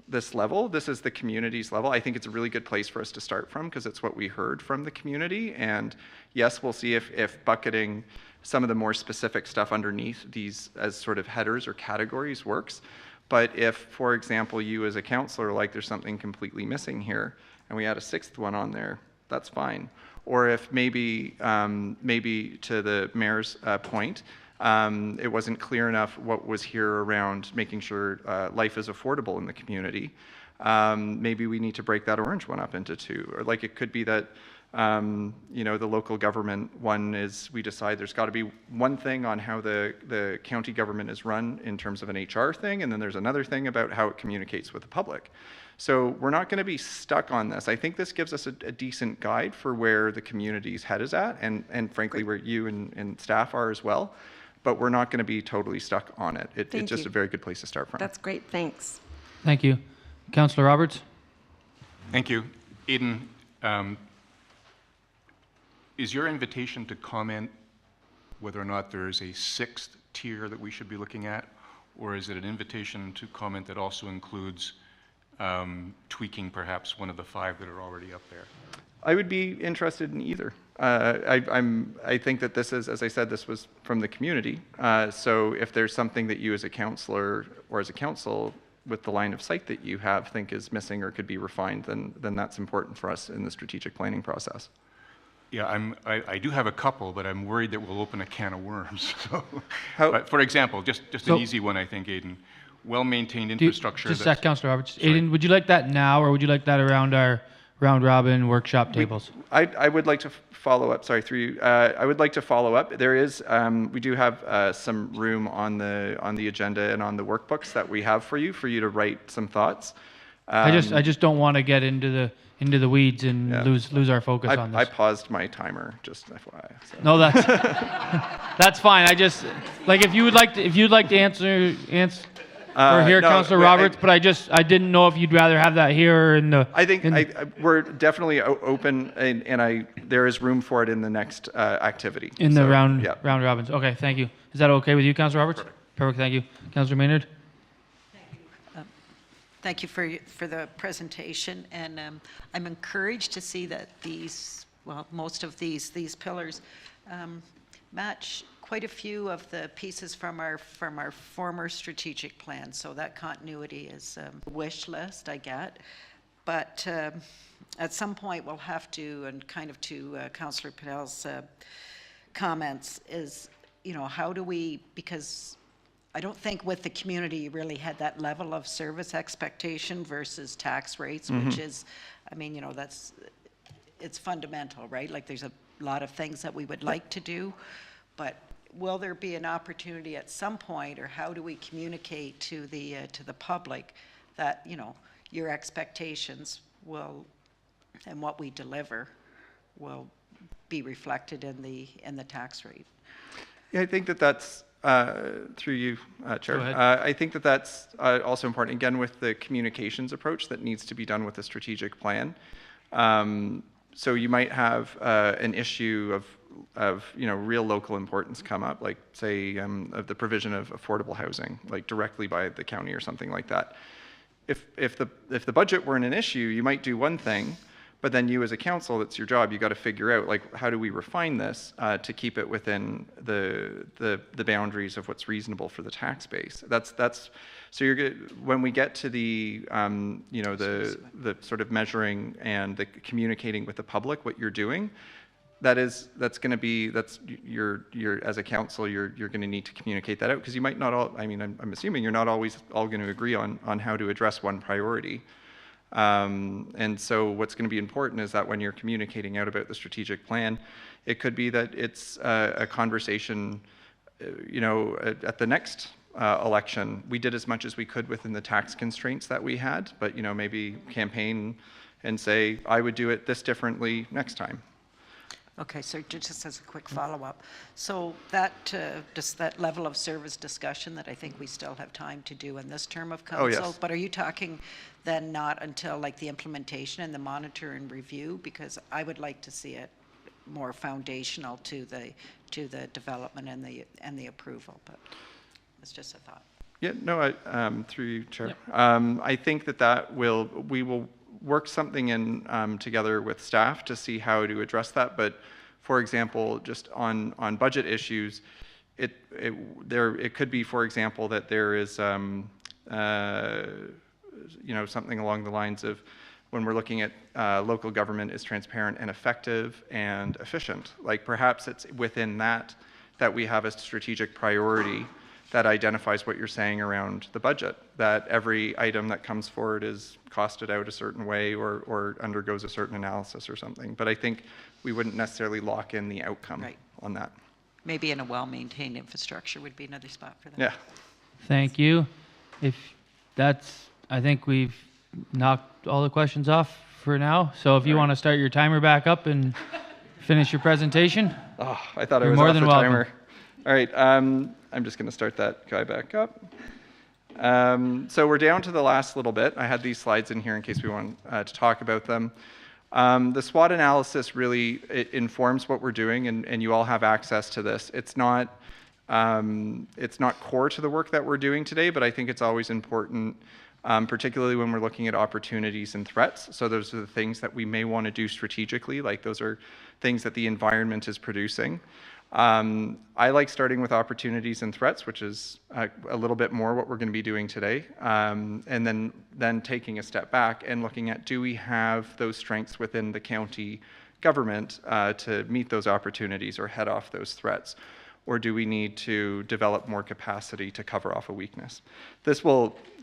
this level. This is the community's level. I think it's a really good place for us to start from because it's what we heard from the community. And yes, we'll see if bucketing some of the more specific stuff underneath these as sort of headers or categories works. But if, for example, you as a councillor, like there's something completely missing here, and we add a sixth one on there, that's fine. Or if maybe to the mayor's point, it wasn't clear enough what was here around making sure life is affordable in the community. Maybe we need to break that orange one up into two. Or like it could be that, the local government one is, we decide there's got to be one thing on how the county government is run in terms of an HR thing, and then there's another thing about how it communicates with the public. So we're not going to be stuck on this. I think this gives us a decent guide for where the community's head is at, and frankly, where you and staff are as well. But we're not going to be totally stuck on it. It's just a very good place to start from. That's great, thanks. Thank you. Councillor Roberts? Thank you. Aidan, is your invitation to comment whether or not there is a sixth tier that we should be looking at, or is it an invitation to comment that also includes tweaking perhaps one of the 5 that are already up there? I would be interested in either. I think that this is, as I said, this was from the community. So if there's something that you as a councillor or as a council with the line of sight that you have think is missing or could be refined, then that's important for us in the strategic planning process. Yeah, I do have a couple, but I'm worried that we'll open a can of worms. So, but for example, just an easy one, I think, Aidan. Well-maintained infrastructure. Just a sec, Councillor Roberts. Aidan, would you like that now, or would you like that around our round-robin workshop tables? I would like to follow up. Sorry, through you. I would like to follow up. There is, we do have some room on the agenda and on the workbooks that we have for you to write some thoughts. I just don't want to get into the weeds and lose our focus on this. I paused my timer, just FYI. So. No, that's that's fine. I just if you'd like to answer or hear no, Councillor Roberts, but I didn't know if you'd rather have that here or in the. I think we're definitely open, and there is room for it in the next activity. In the round robins. Okay, thank you. Is that okay with you, Councillor Roberts? Perfect. Thank you, Councillor Maynard. Thank you for the presentation, and I'm encouraged to see that most of these pillars match quite a few of the pieces from our former strategic plan. So that continuity is a wish list I get, but at some point we'll have to, and kind of to Councillor Patel's comments, is how do we, because I don't think with the community you really had that level of service expectation versus tax rates, which is, it's fundamental, right? Like there's a lot of things that we would like to do, but will there be an opportunity at some point, or how do we communicate to the public that your expectations will, and what we deliver will be reflected in the tax rate? Yeah, I think that's through you, Chair. I think that's also important, again, with the communications approach that needs to be done with the strategic plan. So you might have an issue of real local importance come up, like say of the provision of affordable housing, like directly by the county or something like that. If the budget weren't an issue, you might do one thing, but then you as a council, that's your job. You got to figure out how do we refine this to keep it within the boundaries of what's reasonable for the tax base. That's so you're good when we get to the the sort of measuring and the communicating with the public what you're doing. That's you're as a council you're going to need to communicate that out, because you might not all. I'm assuming you're not always all going to agree on how to address one priority. And so what's going to be important is that when you're communicating out about the strategic plan, it could be that it's a conversation, at the next election. We did as much as we could within the tax constraints that we had, but maybe campaign and say, I would do it this differently next time. Okay, so just as a quick follow-up, so that just that level of service discussion that I think we still have time to do in this term of council. Oh, yes. But are you talking then not until the implementation and the monitor and review? Because I would like to see it more foundational to the development and the approval. But it's just a thought. Yeah, no, through you, Chair. Yep. I think we will work something in together with staff to see how to address that. But For example, just on budget issues, it could be, for example, that there is something along the lines of when we're looking at local government is transparent and effective and efficient. Like perhaps it's within that we have a strategic priority that identifies what you're saying around the budget, that every item that comes forward is costed out a certain way or undergoes a certain analysis or something. But I think we wouldn't necessarily lock in the outcome on that. Maybe in a well-maintained infrastructure would be another spot for that. Yeah. Thank you. I think we've knocked all the questions off for now. So if you want to start your timer back up and finish your presentation. Oh, I thought I You're was more off than the welcome. timer. All right, I'm just going to start that guy back up. So we're down to the last little bit. I had these slides in here in case we want to talk about them. The SWOT analysis really informs what we're doing, and you all have access to this. It's not core to the work that we're doing today, but I think it's always important, particularly when we're looking at opportunities and threats. So those are the things that we may want to do strategically, like those are things that the environment is producing. I like starting with opportunities and threats, which is a little bit more what we're going to be doing today, and then taking a step back and looking at, do we have those strengths within the county government to meet those opportunities or head off those threats? Or do we need to develop more capacity to cover off a weakness?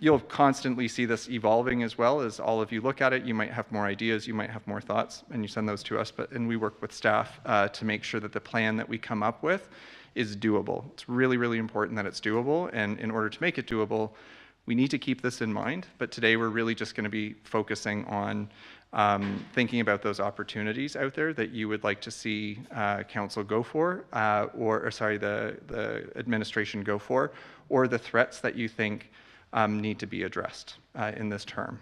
You'll constantly see this evolving as well. As all of you look at it, you might have more ideas, you might have more thoughts, and you send those to us, and we work with staff to make sure that the plan that we come up with is doable. It's really, really important that it's doable, and in order to make it doable, we need to keep this in mind, but today we're really just going to be focusing on thinking about those opportunities out there that you would like to see council go for, the administration go for, or the threats that you think need to be addressed in this term.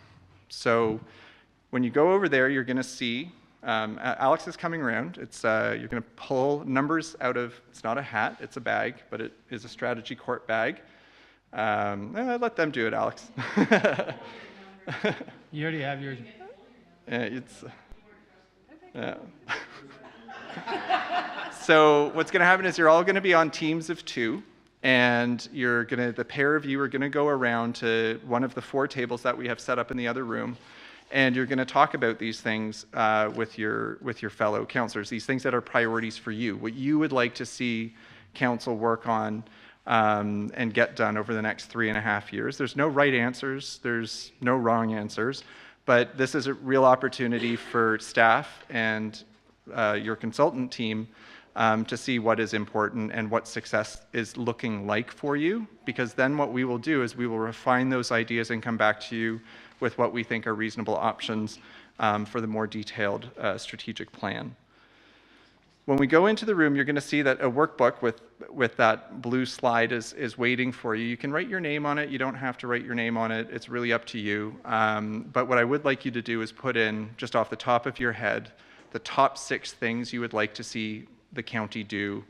So when you go over there, you're going to see, Alex is coming around. You're going to pull numbers out of, it's not a hat, it's a bag, but it is a StrategyCorp bag. Let them do it, Alex. You already have yours. Yeah. So what's going to happen is you're all going to be on teams of 2, and the pair of you are going to go around to one of the 4 tables that we have set up in the other room, and you're going to talk about these things with your fellow councillors, these things that are priorities for you, what you would like to see council work on and get done over the next 3.5 years. There's no right answers, there's no wrong answers. But this is a real opportunity for staff and your consultant team to see what is important and what success is looking like for you, because then what we will do is we will refine those ideas and come back to you with what we think are reasonable options for the more detailed strategic plan. When we go into the room, you're going to see that a workbook with that blue slide is waiting for you. You can write your name on it. You don't have to write your name on it. It's really up to you. But what I would like you to do is put in, just off the top of your head, the top 6 things you would like to see the county do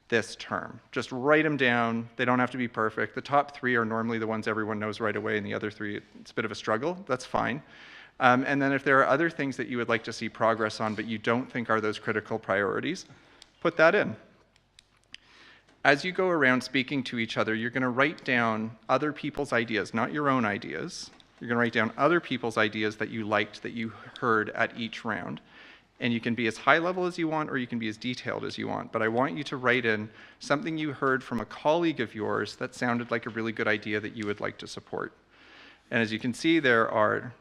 this term. Just write them down. They don't have to be perfect. The top 3 are normally the ones everyone knows right away, and the other 3, it's a bit of a struggle. That's fine. And then if there are other things that you would like to see progress on but you don't think are those critical priorities, put that in. As you go around speaking to each other, you're going to write down other people's ideas, not your own ideas. You're going to write down other people's ideas that you liked, that you heard at each round. And you can be as high level as you want, or you can be as detailed as you want. But I want you to write in something you heard from a colleague of yours that sounded like a really good idea that you would like to support. And as you can see, there are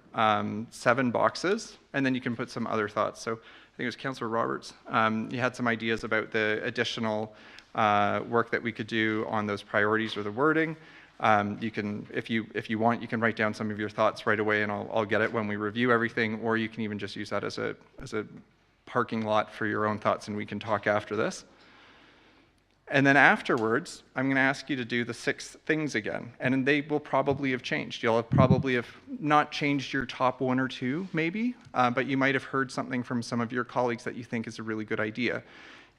7 boxes, and then you can put some other thoughts. So I think it was Councillor Roberts. You had some ideas about the additional work that we could do on those priorities or the wording. You can, if you want, you can write down some of your thoughts right away, and I'll get it when we review everything, or you can even just use that as a parking lot for your own thoughts, and we can talk after this. And then afterwards, I'm going to ask you to do the 6 things again, and they will probably have changed. You'll probably have not changed your top 1 or 2, maybe, but you might have heard something from some of your colleagues that you think is a really good idea.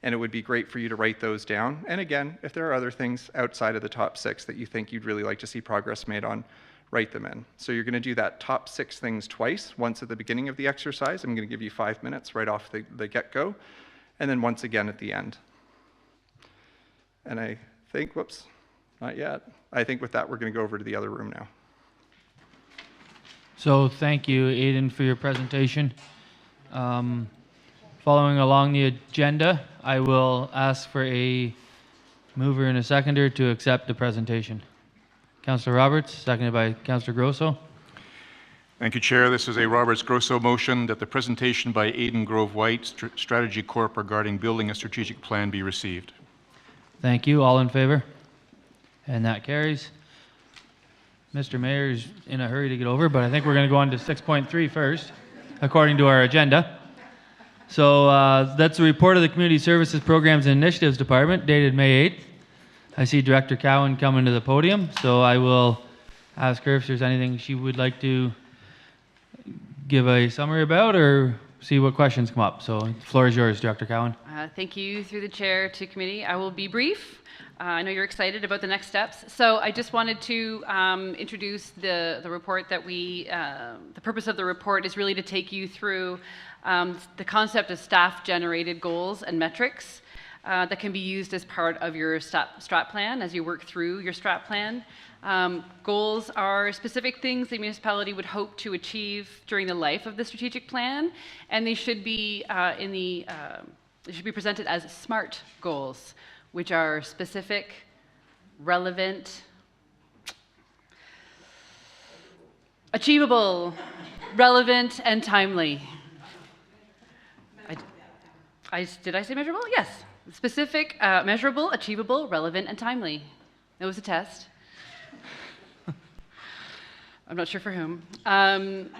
And it would be great for you to write those down. And again, if there are other things outside of the top 6 that you think you'd really like to see progress made on, write them in. So you're going to do that top 6 things twice, once at the beginning of the exercise. I'm going to give you 5 minutes right off the get-go. and then once again at the end. And I think, whoops, not yet. I think with that, we're going to go over to the other room now. So thank you, Aidan, for your presentation. Following along the agenda, I will ask for a mover and a seconder to accept the presentation. Councillor Roberts, seconded by Councillor Grosso. Thank you, Chair. This is a Roberts-Grosso motion that the presentation by Aidan Grove White, StrategyCorp, regarding building a strategic plan be received. Thank you. All in favor? And that carries. Mr. Mayor's in a hurry to get over, but I think we're going to go on to 6.3 first, according to our agenda. So that's the report of the Community Services Programs and Initiatives Department, dated May 8th. I see Director Cowan coming to the podium, so I will ask her if there's anything she would like to give a summary about or see what questions come up. So the floor is yours, Director Cowan. Thank you, through the chair, to committee. I will be brief. I know you're excited about the next steps. So I just wanted to introduce the report that the purpose of the report is really to take you through the concept of staff-generated goals and metrics that can be used as part of your strat plan as you work through your strat plan. Goals are specific things the municipality would hope to achieve during the life of the strategic plan, and they should be they should be presented as SMART goals, which are specific, relevant, achievable, relevant, and timely. Did I say measurable? Yes. Specific, measurable, achievable, relevant, and timely. That was a test. I'm not sure for whom.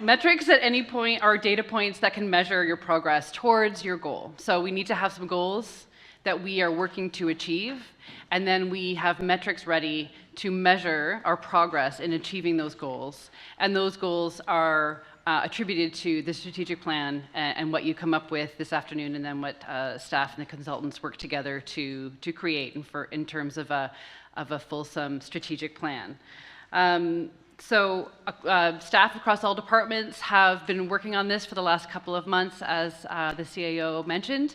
Metrics at any point are data points that can measure your progress towards your goal. So we need to have some goals that we are working to achieve, and then we have metrics ready to measure our progress in achieving those goals. And those goals are attributed to the strategic plan and what you come up with this afternoon, and then what staff and the consultants work together to create in terms of a fulsome strategic plan. So staff across all departments have been working on this for the last couple of months, as the CAO mentioned.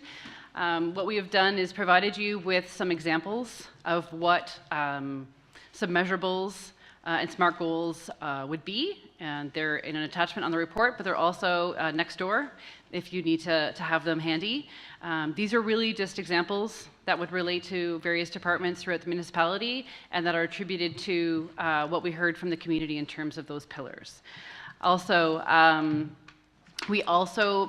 What we have done is provided you with some examples of what some measurables and SMART goals would be, and they're in an attachment on the report, but they're also next door if you need to have them handy. These are really just examples that would relate to various departments throughout the municipality and that are attributed to what we heard from the community in terms of those pillars. Also, we also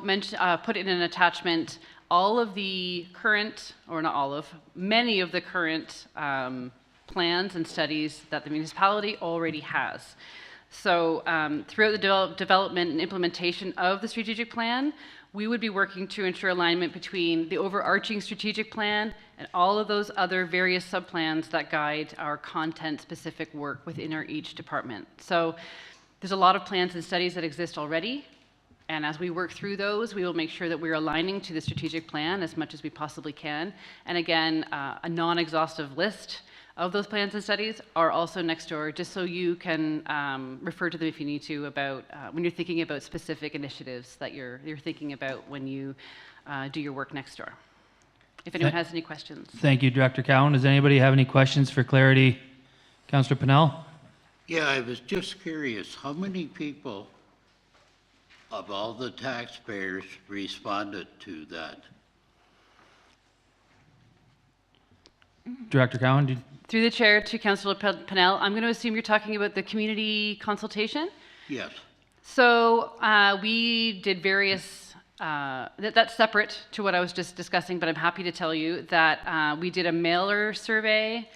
put in an attachment all of the current, or not all of, many of the current plans and studies that the municipality already has. So throughout the development and implementation of the strategic plan, we would be working to ensure alignment between the overarching strategic plan and all of those other various subplans that guide our content-specific work within each department. So there's a lot of plans and studies that exist already, and as we work through those, we will make sure that we're aligning to the strategic plan as much as we possibly can. And again, a non-exhaustive list of those plans and studies are also next door, just so you can refer to them if you need to about when you're thinking about specific initiatives that you're thinking about when you do your work next door. If anyone has any questions. Thank you, Director Cowan. Does anybody have any questions for clarity? Councillor Pennell? Yeah, I was just curious, how many people of all the taxpayers responded to that? Director Cowan? Through the chair to Councillor Pennell, I'm going to assume you're talking about the community consultation? Yes. So we did various, that's separate to what I was just discussing, but I'm happy to tell you that we did a mailer survey.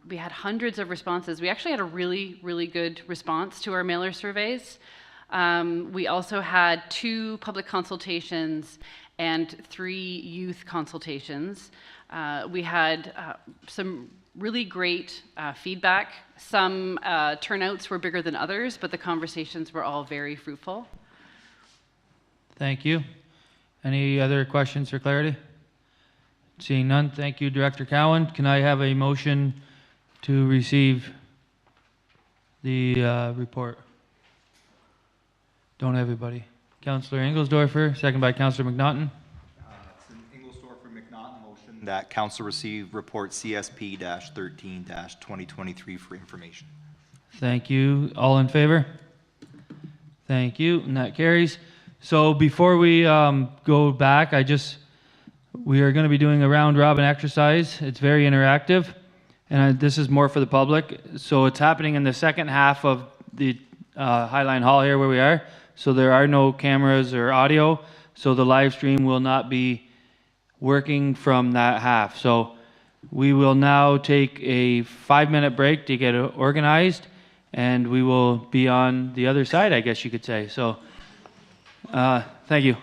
We had hundreds of responses. We actually had a really, really good response to our mailer surveys. We also had 2 public consultations and 3 youth consultations. We had some really great feedback. Some turnouts were bigger than others, but the conversations were all very fruitful. Thank you. Any other questions for clarity? Seeing none, thank you, Director Cowan. Can I have a motion to receive the report? Don't everybody. Councillor Engelsdorfer, second by Councillor McNaughton. It's in that council receive report CSP-13-2023 for information. Thank you. All in favor? Thank you, and that carries. So before we go back, we are going to be doing a round robin exercise. It's very interactive, and this is more for the public. So it's happening in the second half of the Highline Hall here where we are. So there are no cameras or audio, so the live stream will not be working from that half. So we will now take a 5-minute break to get organized, and we will be on the other side, I guess you could say. So thank you.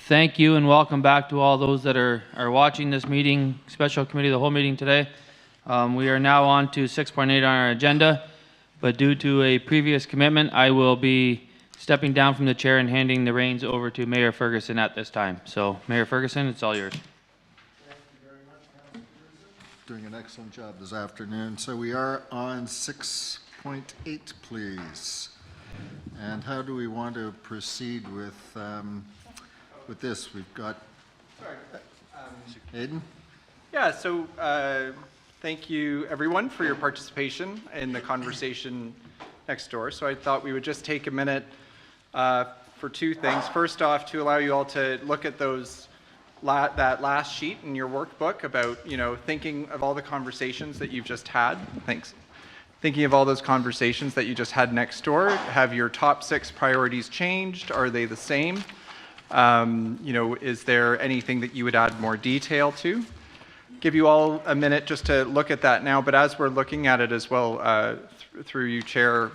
Thank you and welcome back to all those that are watching this meeting, special committee, the whole meeting today. We are now on to 6.8 on our agenda, but due to a previous commitment, I will be stepping down from the chair and handing the reins over to Mayor Ferguson at this time. So, Mayor Ferguson, it's all yours. Doing an excellent job this afternoon. So we are on 6.8, please. And how do we want to proceed with this? We've got Aidan? Yeah, so thank you everyone for your participation in the conversation next door. So I thought we would just take a minute for two things. First off, to allow you all to look at those that last sheet in your workbook about, thinking of all the conversations that you've just had. Thanks. Thinking of all those conversations that you just had next door. Have your top 6 priorities changed? Are they the same? Is there anything that you would add more detail to? Give you all a minute just to look at that now, but as we're looking at it as well, through you, Chair,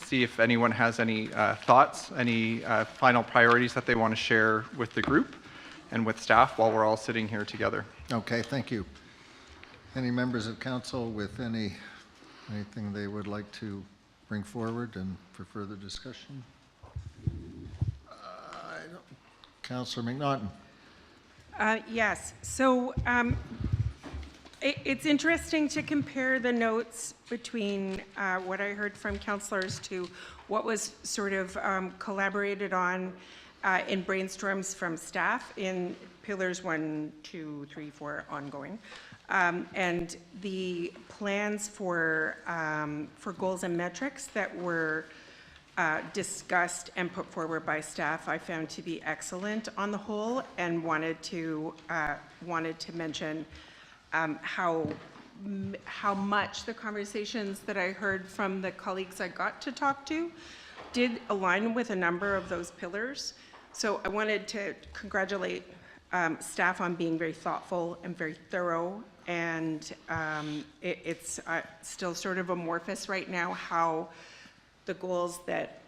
see if anyone has any thoughts, any final priorities that they want to share with the group and with staff while we're all sitting here together. Okay, thank you. Any members of council with anything they would like to bring forward and for further discussion? Councillor McNaughton. Yes. So it's interesting to compare the notes between what I heard from councillors to what was sort of collaborated on in brainstorms from staff in pillars 1, 2, 3, 4 ongoing. And the plans for goals and metrics that were discussed and put forward by staff, I found to be excellent on the whole, and wanted to mention how much the conversations that I heard from the colleagues I got to talk to did align with a number of those pillars. So I wanted to congratulate staff on being very thoughtful and very thorough, and it's still sort of amorphous right now how the goals that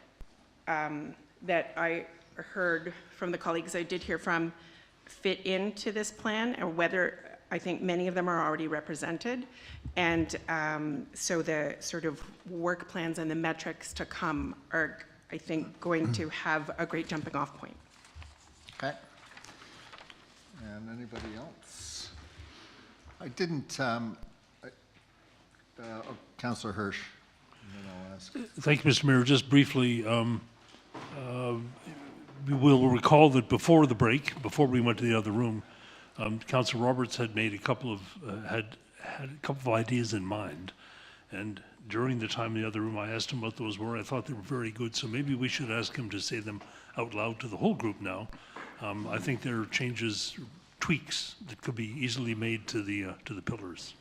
I heard from the colleagues I did hear from fit into this plan, and whether I think many of them are already represented. And so the sort of work plans and the metrics to come are, I think, going to have a great jumping off point. Okay. And anybody else? I didn't, Councillor Hirsch, and then I'll ask. Thank you, Mr. Mayor. Just briefly, we will recall that before the break, before we went to the other room, Councillor Roberts had made a couple of ideas in mind, and during the time in the other room, I asked him what those were. I thought they were very good, so maybe we should ask him to say them out loud to the whole group now. I think there are changes, tweaks that could be easily made to the pillars.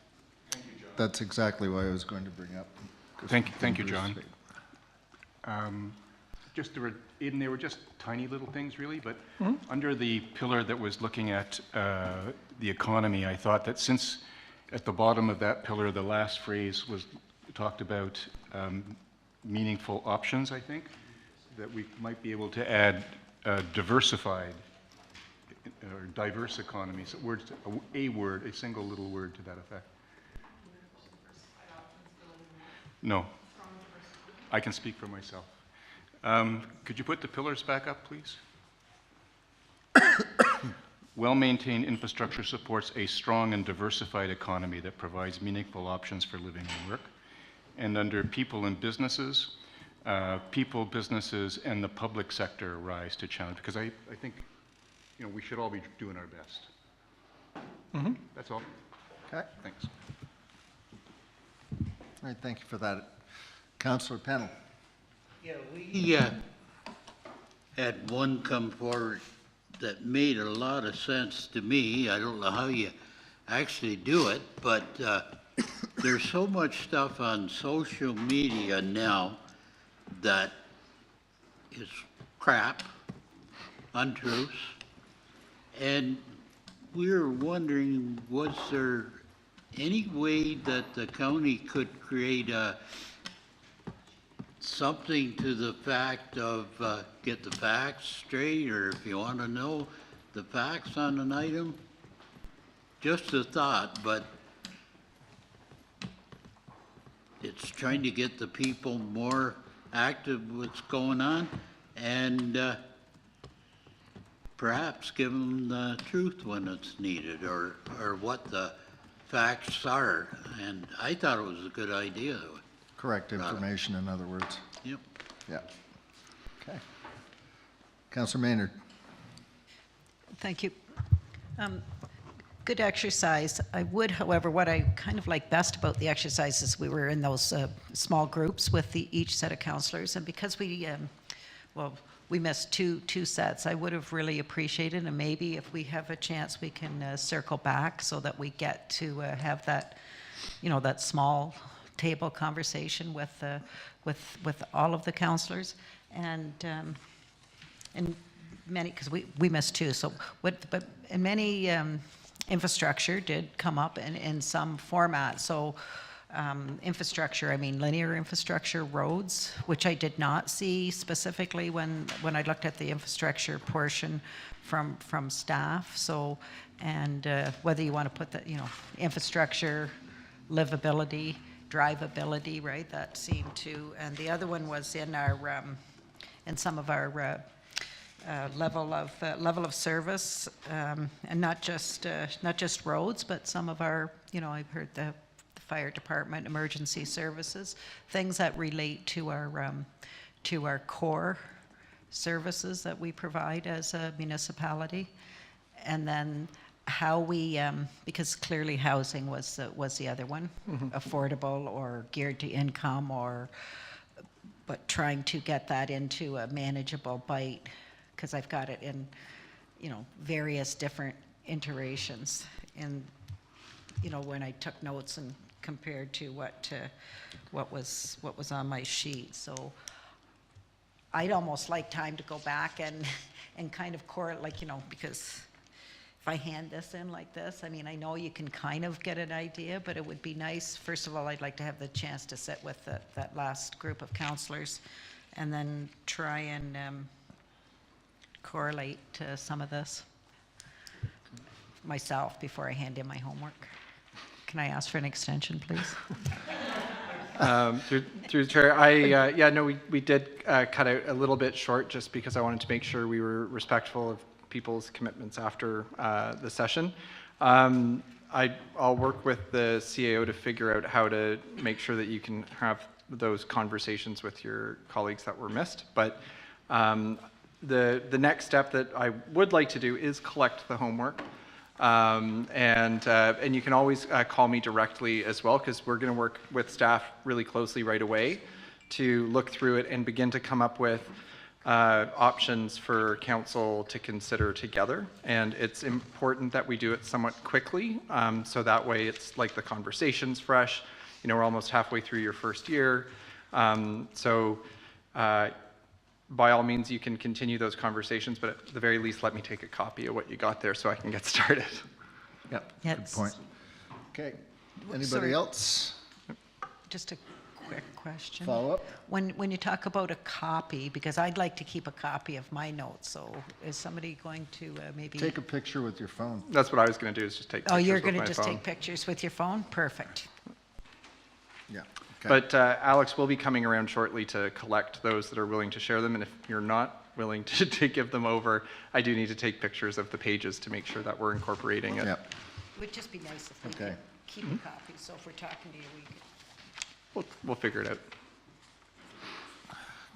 That's exactly what I was going to bring up. Thank you, John. Aidan, they were just tiny little things, really, but under the pillar that was looking at the economy, I thought that since at the bottom of that pillar, the last phrase was talked about meaningful options, I think, that we might be able to add diversified or diverse economies, a single little word to that effect. No, I can speak for myself. Could you put the pillars back up, please? Well-maintained infrastructure supports a strong and diversified economy that provides meaningful options for living and work. And under people and businesses, people, businesses, and the public sector rise to challenge, because I think we should all be doing our best. That's all. Okay. Thanks. All right, thank you for that. Councillor Pennell. Yeah, we had one come forward that made a lot of sense to me. I don't know how you actually do it, but there's so much stuff on social media now that is crap, untruths, and we were wondering, was there any way that the county could create something to the fact of get the facts straight, or if you want to know the facts on an item, just a thought, but it's trying to get the people more active with what's going on, and perhaps give them the truth when it's needed, or what the facts are. And I thought it was a good idea. Correct information, in other words. Yep. Yeah. Okay. Councillor Maynard. Thank you. Good exercise. I would, however, what I kind of like best about the exercise is we were in those small groups with each set of councillors, and because we missed two sets, I would have really appreciated, and maybe if we have a chance, we can circle back so that we get to have that, that small table conversation with all of the councillors, and many, because we missed two. So but in many. Infrastructure did come up in some format. So infrastructure, I mean linear infrastructure, roads, which I did not see specifically when I looked at the infrastructure portion from staff. So, and whether you want to put that, infrastructure, livability, drivability, right? That seemed to, and the other one was in our, in some of our level of service, and not just roads, but some of our, I've heard the fire department, emergency services, things that relate to our core services that we provide as a municipality, and then how we, because clearly housing was the other one, affordable or geared to income, but trying to get that into a manageable bite. Because I've got it in, various different iterations, and when I took notes and compared to what was on my sheet. So I'd almost like time to go back and kind of correlate, because if I hand this in like this, I mean, I know you can kind of get an idea, but it would be nice. First of all, I'd like to have the chance to sit with that last group of councillors, and then try and correlate to some of this myself before I hand in my homework. Can I ask for an extension, please? Through the chair, we did cut out a little bit short just because I wanted to make sure we were respectful of people's commitments after the session. I'll work with the CAO to figure out how to make sure that you can have those conversations with your colleagues that were missed. But the next step that I would like to do is collect the homework. And you can always call me directly as well, because we're going to work with staff really closely right away to look through it and begin to come up with options for council to consider together. And it's important that we do it somewhat quickly, so that way it's like the conversation's fresh. We're almost halfway through your first year. By all means, you can continue those conversations, but at the very least, let me take a copy of what you got there so I can get started. Yep, Yes. good point. Okay, anybody Sorry. else? Just a quick question. Follow up? When you talk about a copy, because I'd like to keep a copy of my notes, so is somebody going to maybe... Take a picture with your phone. That's what I was going to do, is just take pictures Oh, you're with going to my just phone. take pictures with your phone? Perfect. Yeah. Okay. But Alex will be coming around shortly to collect those that are willing to share them, and if you're not willing to give them over, I do need to take pictures of the pages to make sure that we're incorporating it. Yep. It would just be nice if we Okay. could keep a copy, so if we're talking to you, we could... We'll figure it out.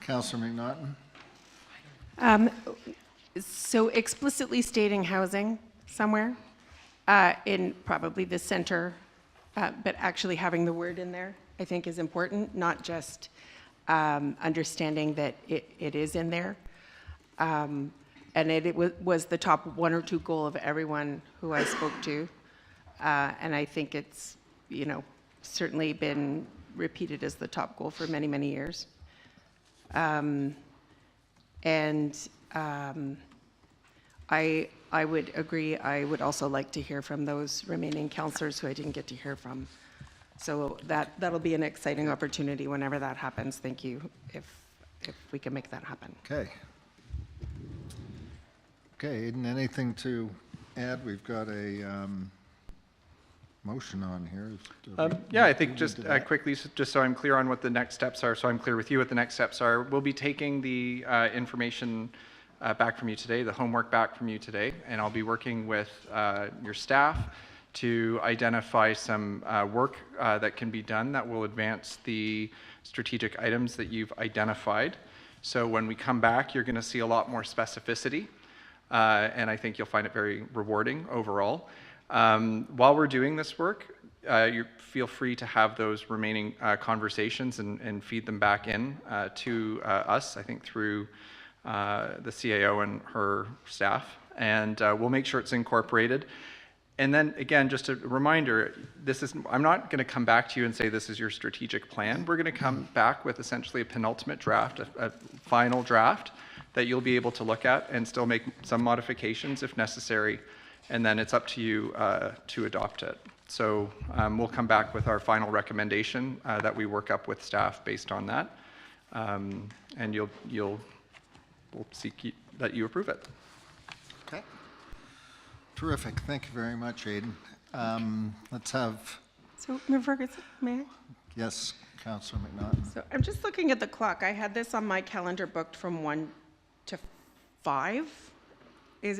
Councillor McNaughton? So explicitly stating housing somewhere in probably the center, but actually having the word in there, I think is important, not just understanding that it is in there. And it was the top one or two goal of everyone who I spoke to. And I think it's, certainly been repeated as the top goal for many, many years. I would agree. I would also like to hear from those remaining councillors who I didn't get to hear from So that'll be an exciting opportunity whenever that happens. Thank you, if we can make that happen. Okay. Okay, Aidan, anything to add? We've got a motion on here. Yeah, I think just into that? quickly, just so I'm clear on what the next steps are, so I'm clear with you what the next steps are. We'll be taking the information back from you today, the homework back from you today, and I'll be working with your staff to identify some work that can be done that will advance the strategic items that you've identified. So when we come back, you're going to see a lot more specificity, and I think you'll find it very rewarding overall. While we're doing this work, you feel free to have those remaining conversations and feed them back in to us, I think through the CAO and her staff, and we'll make sure it's incorporated. And then again, just a reminder, I'm not going to come back to you and say this is your strategic plan. We're going to come back with essentially a penultimate draft, a final draft that you'll be able to look at and still make some modifications if necessary, and then it's up to you to adopt it. So we'll come back with our final recommendation that we work up with staff based on that, and we'll seek that you approve it. Okay. Terrific. Thank you very much, Aidan. Let's have, So, Mayor Ferguson, may I? yes, Councillor McNaughton. So I'm just looking at the clock. I had this on my calendar booked from 1 to 5.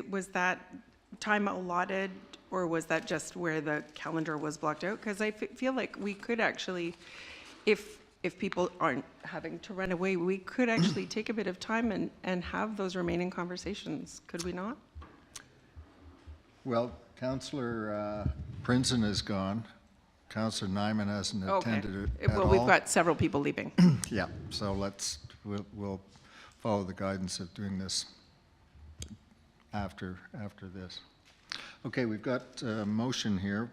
Was that time allotted, or was that just where the calendar was blocked out? Because I feel like we could actually, if people aren't having to run away, we could actually take a bit of time and have those remaining conversations, could we not? Well, Councillor Prinzen is gone. Councillor Nyman hasn't attended it at all. Well, we've got several people leaving. Yeah, so we'll follow the guidance of doing this after this. Okay, we've got a motion here.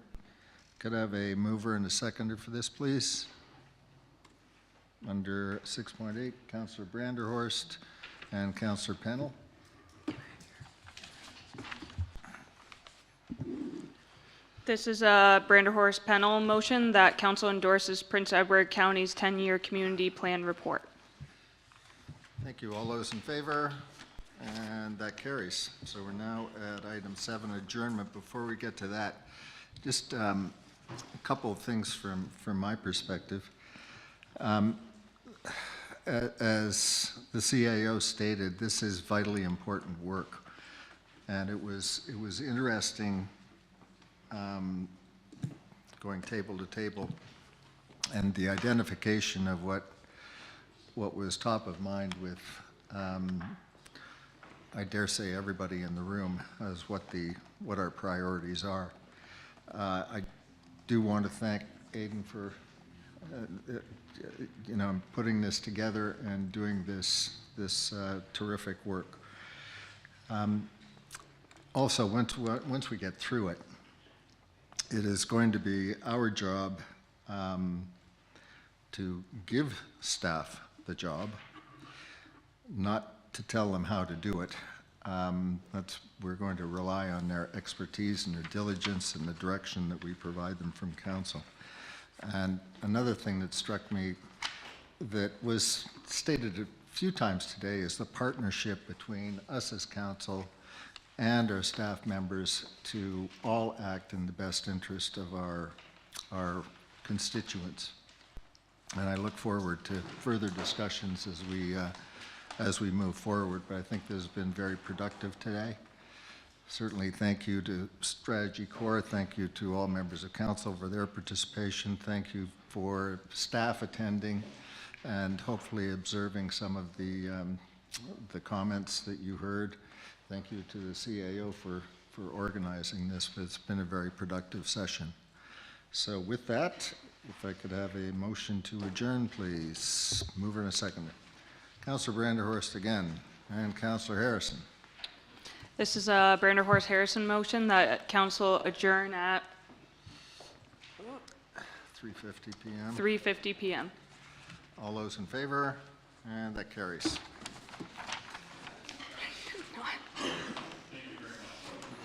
Could I have a mover and a seconder for this, please? Under 6.8, Councillor Branderhorst and Councillor Pennell. This is a Branderhorst Pennell motion that council endorses Prince Edward County's 10-year community plan report. Thank you. All those in favor? And that carries. So we're now at item 7, adjournment. Before we get to that, just a couple of things from my perspective. As the CAO stated, this is vitally important work, and it was interesting going table to table, and the identification of what was top of mind with, I dare say, everybody in the room as what our priorities are. I do want to thank Aidan for putting this together and doing this terrific work. Also, once we get through it, it is going to be our job to give staff the job, not to tell them how to do it. We're going to rely on their expertise and their diligence and the direction that we provide them from council. And another thing that struck me that was stated a few times today is the partnership between us as council and our staff members to all act in the best interest of our constituents. And I look forward to further discussions as we move forward, but I think this has been very productive today. Certainly thank you to StrategyCorp, thank you to all members of council for their participation, thank you for staff attending and hopefully observing some of the comments that you heard. Thank you to the CAO for organizing this. It's been a very productive session. So with that, if I could have a motion to adjourn, please. Mover and a seconder. Councillor Branderhorst again, and Councillor Harrison. This is a Branderhorst Harrison motion that council adjourn at 3:50 p.m. 3:50 p.m. All those in favor? And that carries.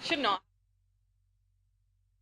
Should not.